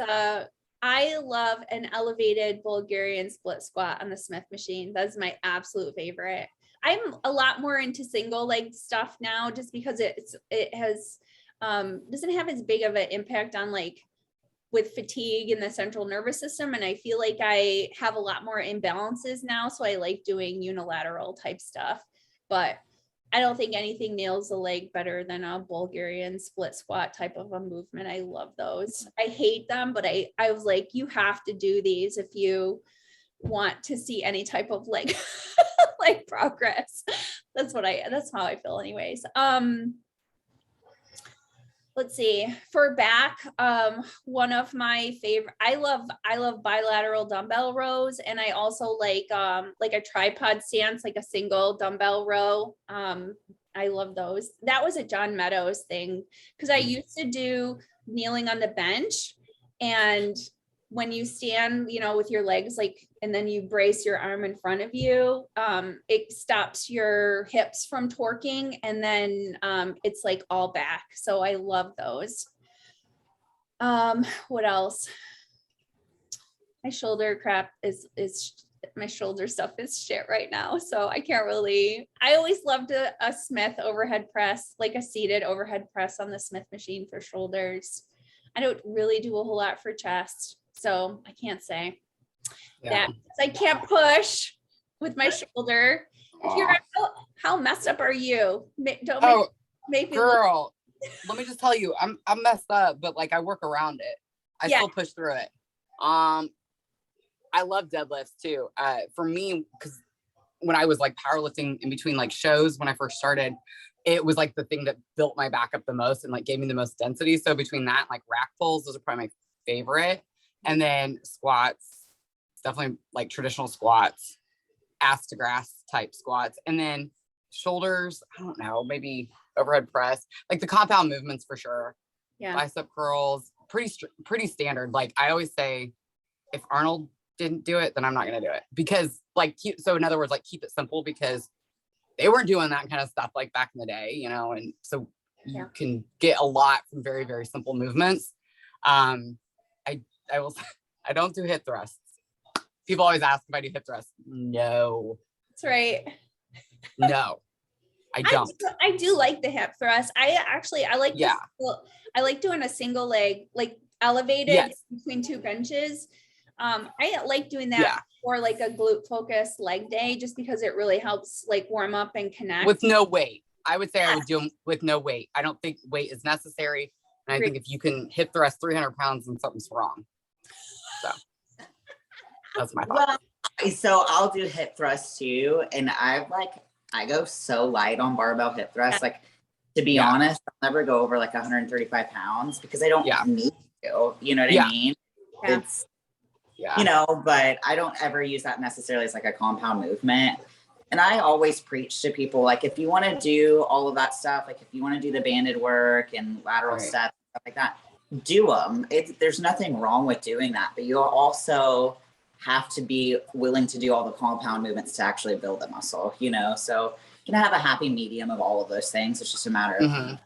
I love an elevated Bulgarian split squat on the Smith machine. That's my absolute favorite. I'm a lot more into single leg stuff now, just because it has doesn't have as big of an impact on like with fatigue in the central nervous system. And I feel like I have a lot more imbalances now. So I like doing unilateral type stuff, but I don't think anything nails the leg better than a Bulgarian split squat type of a movement. I love those. I hate them, but I was like, you have to do these if you want to see any type of like like progress. That's how I feel anyways. Let's see, for back, one of my favorite, I love bilateral dumbbell rows, and I also like a tripod stance, like a single dumbbell row. I love those. That was a John Meadows thing, because I used to do kneeling on the bench, and when you stand, with your legs like, and then you brace your arm in front of you, it stops your hips from torquing, and then it's like all back. So I love those. What else? My shoulder crap is my shoulder stuff is shit right now. So I can't really, I always loved a Smith overhead press, like a seated overhead press on the Smith machine for shoulders. I don't really do a whole lot for chest, so I can't say that. I can't push with my shoulder. How messed up are you? Don't make me girl. Let me just tell you, I'm messed up, but like I work around it. I still push through it. I love deadlifts too. For me, because when I was like powerlifting in between like shows when I first started, it was like the thing that built my back up the most and like gave me the most density. So between that and like rack pulls, those are probably my favorite. And then squats, definitely like traditional squats, ass to grass type squats. And then shoulders, I don't know, maybe overhead press, like the compound movements for sure. Yeah. Bicep curls, pretty standard. Like I always say, if Arnold didn't do it, then I'm not going to do it, because like, so in other words, like keep it simple, because they weren't doing that kind of stuff like back in the day, and so you can get a lot from very, very simple movements. I don't do hip thrusts. People always ask if I do hip thrusts. No. That's right. No, I don't. I do like the hip thrust. I like, I like doing a single leg, like elevated between two benches. I like doing that for like a glute focused leg day, just because it really helps like warm up and connect. With no weight. I would say I would do them with no weight. I don't think weight is necessary. And I think if you can hip thrust 300 pounds, then something's wrong. So that's my thought. Well, so I'll do hip thrusts too. And I go so light on barbell hip thrusts. Like, to be honest, I'll never go over like 135 pounds because I don't need to, you know what I mean? Yeah. It's, but I don't ever use that necessarily as like a compound movement. And I always preach to people, like, if you want to do all of that stuff, like if you want to do the banded work and lateral steps, stuff like that, do them. There's nothing wrong with doing that, but you also have to be willing to do all the compound movements to actually build the muscle, so you can have a happy medium of all of those things. It's just a matter of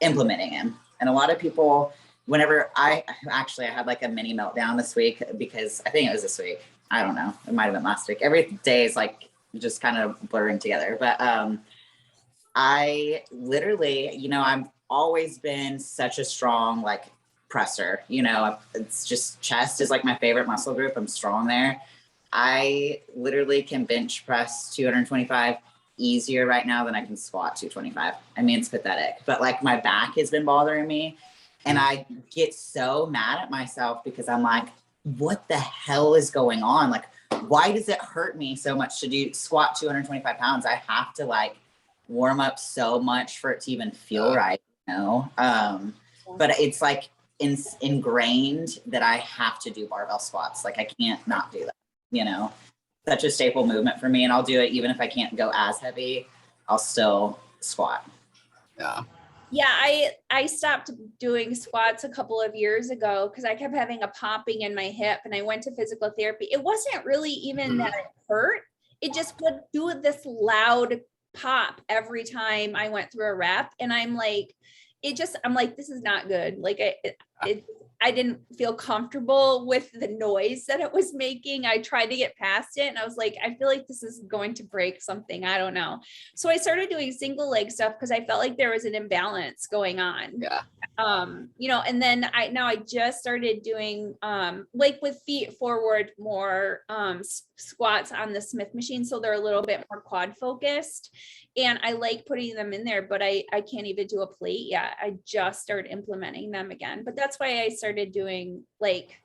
implementing them. And a lot of people, whenever I had like a mini meltdown this week, because I think it was this week. I don't know. It might've been last week. Every day is like just kind of blurring together. But I literally, I've always been such a strong like presser, it's just chest is like my favorite muscle group. I'm strong there. I literally can bench press 225 easier right now than I can squat 225. I mean, it's pathetic, but like my back has been bothering me. And I get so mad at myself because I'm like, what the hell is going on? Like, why does it hurt me so much to squat 225 pounds? I have to like warm up so much for it to even feel right, but it's like ingrained that I have to do barbell squats. Like I can't not do that, such a staple movement for me. And I'll do it even if I can't go as heavy, I'll still squat. Yeah, I stopped doing squats a couple of years ago because I kept having a popping in my hip, and I went to physical therapy. It wasn't really even that it hurt. It just would do this loud pop every time I went through a rep. And I'm like, this is not good. Like I didn't feel comfortable with the noise that it was making. I tried to get past it and I was like, I feel like this is going to break something. I don't know. So I started doing single leg stuff because I felt like there was an imbalance going on. Yeah. And then I just started doing like with feet forward more squats on the Smith machine. So they're a little bit more quad focused. And I like putting them in there, but I can't even do a plate yet. I just started implementing them again. But that's why I started doing like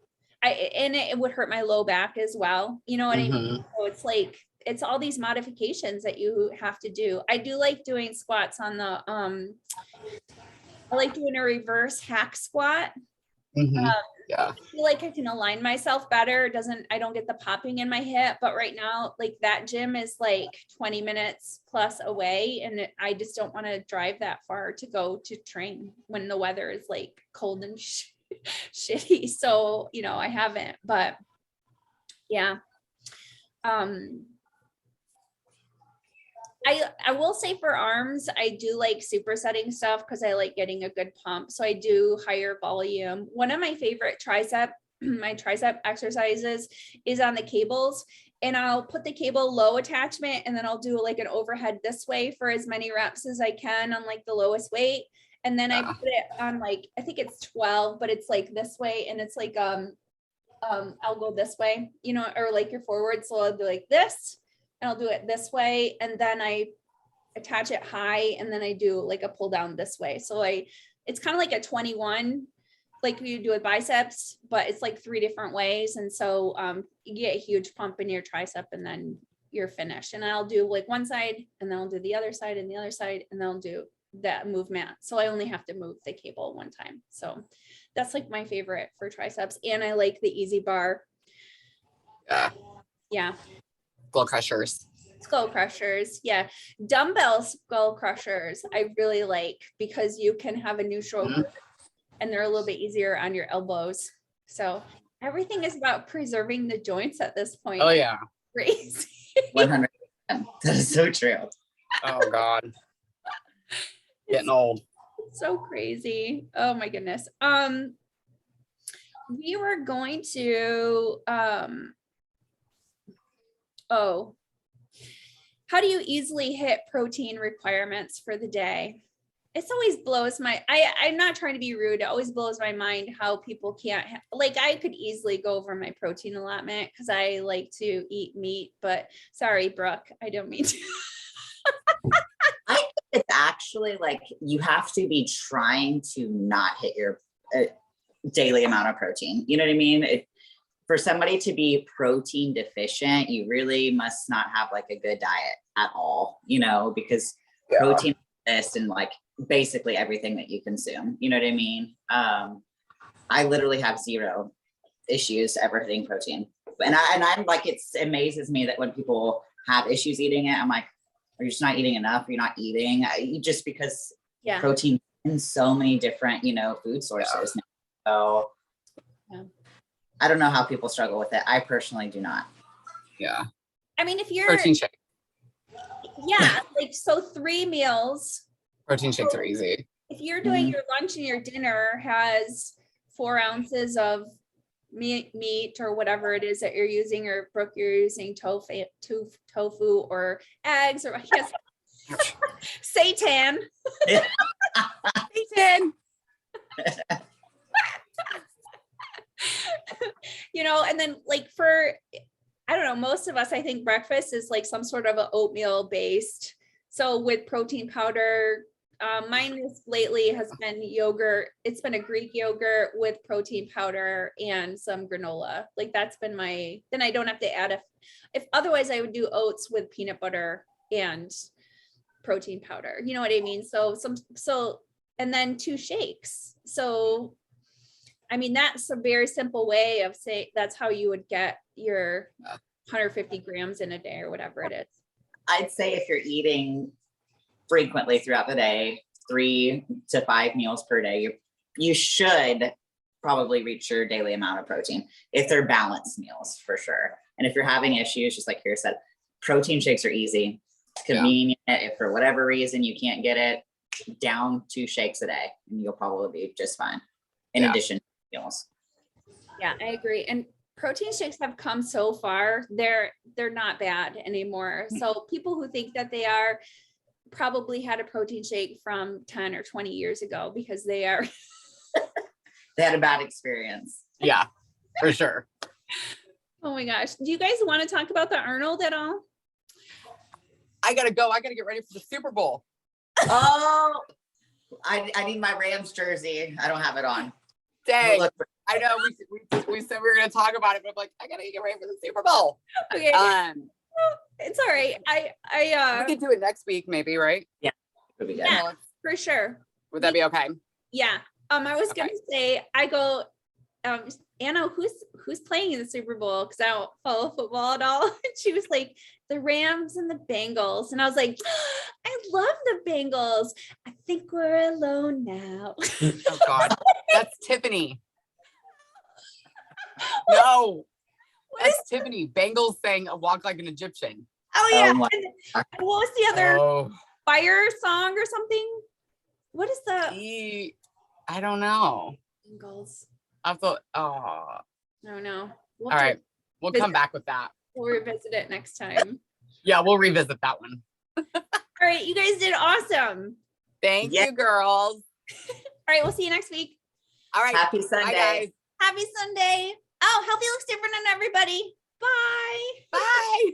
it would hurt my low back as well. You know what I mean? So it's like it's all these modifications that you have to do. I do like doing squats on the I like doing a reverse hack squat. Yeah. I feel like I can align myself better. I don't get the popping in my hip, but right now, like that gym is like 20 minutes plus away. And I just don't want to drive that far to go to train when the weather is like cold and shitty. So, I haven't, but yeah. I will say for arms, I do like supersetting stuff because I like getting a good pump. So I do higher volume. One of my favorite my tricep exercises is on the cables. And I'll put the cable low attachment and then I'll do like an overhead this way for as many reps as I can on like the lowest weight. And then I put it on like, I think it's 12, but it's like this way. And it's like, I'll go this way, or like you're forward. So I'll do like this. And I'll do it this way. And then I attach it high and then I do like a pull down this way. So it's kind of like a 21, like you do with biceps, but it's like 3 different ways. And so you get a huge pump in your tricep and then you're finished. And I'll do like one side and then I'll do the other side and the other side and then I'll do that movement. So I only have to move the cable one time. So that's like my favorite for triceps. And I like the easy bar. Yeah. Skull crushers. Yeah. Dumbbell skull crushers. I really like because you can have a neutral grip and they're a little bit easier on your elbows. So everything is about preserving the joints at this point. Oh yeah. Crazy. 100%. That is so true. Oh God. Getting old. So crazy. Oh my goodness. We were going to how do you easily hit protein requirements for the day? It's always blows I'm not trying to be rude. It always blows my mind how people can't like I could easily go over my protein allotment because I like to eat meat, but sorry, Brooke, I don't mean to. I think it's actually like you have to be trying to not hit your daily amount of protein. You know what I mean? For somebody to be protein deficient, you really must not have like a good diet at all, because protein exists in like basically everything that you consume. You know what I mean? I literally have 0 issues ever hitting protein. And I'm like, it amazes me that when people have issues eating it, I'm like, are you just not eating enough? You're not eating just because protein in so many different, food sources. So I don't know how people struggle with it. I personally do not. Yeah. I mean, if you're protein shake. Yeah, like so 3 meals. Protein shakes are easy. If you're doing your lunch and your dinner has 4 ounces of meat or whatever it is that you're using, or Brooke, you're using tofu or eggs, or I guess seitan. Seitan. And then like for, I don't know, most of us, I think breakfast is like some sort of an oatmeal based. So with protein powder, mine is lately has been yogurt. It's been a Greek yogurt with protein powder and some granola. Like that's been then I don't have to add if otherwise I would do oats with peanut butter and protein powder. You know what I mean? And then 2 shakes. So I mean, that's a very simple way of saying that's how you would get your 150 grams in a day or whatever it is. I'd say if you're eating frequently throughout the day, 3 to 5 meals per day, you should probably reach your daily amount of protein if they're balanced meals for sure. And if you're having issues, just like Kira said, protein shakes are easy, convenient. If for whatever reason you can't get it, down 2 shakes a day and you'll probably be just fine. In addition meals. Yeah, I agree. And protein shakes have come so far. They're not bad anymore. So people who think that they are probably had a protein shake from 10 or 20 years ago, because they are. They had a bad experience. Yeah, for sure. Oh my gosh. Do you guys want to talk about the Arnold at all? I gotta go. I gotta get ready for the Super Bowl. Oh, I need my Rams jersey. I don't have it on. Dang. Look, I know we said we were gonna talk about it, but I'm like, I gotta get ready for the Super Bowl. Okay. It's all right. We could do it next week, maybe, right? it'll be good. Yeah. For sure. Would that be okay? Yeah. I was Okay. gonna say, Anna, who's playing in the Super Bowl? Because I don't follow football at all. And she was like, the Rams and the Bengals. And I was like, I love the Bengals. I think we're alone now. Oh God, that's Tiffany. No, that's Tiffany. Bengals saying "Walk like an Egyptian." Oh yeah. my And what was the other fire song or something? What is the I don't know. Bengals? I thought, oh, No. all right. We'll come back with that. We'll revisit it next time. Yeah, we'll revisit that one. All right, you guys did awesome. Thank you, girls. All right, we'll see you next week. All right. Happy Sunday. Bye, guys. Happy Sunday. Oh, healthy looks different on everybody. Bye. Bye.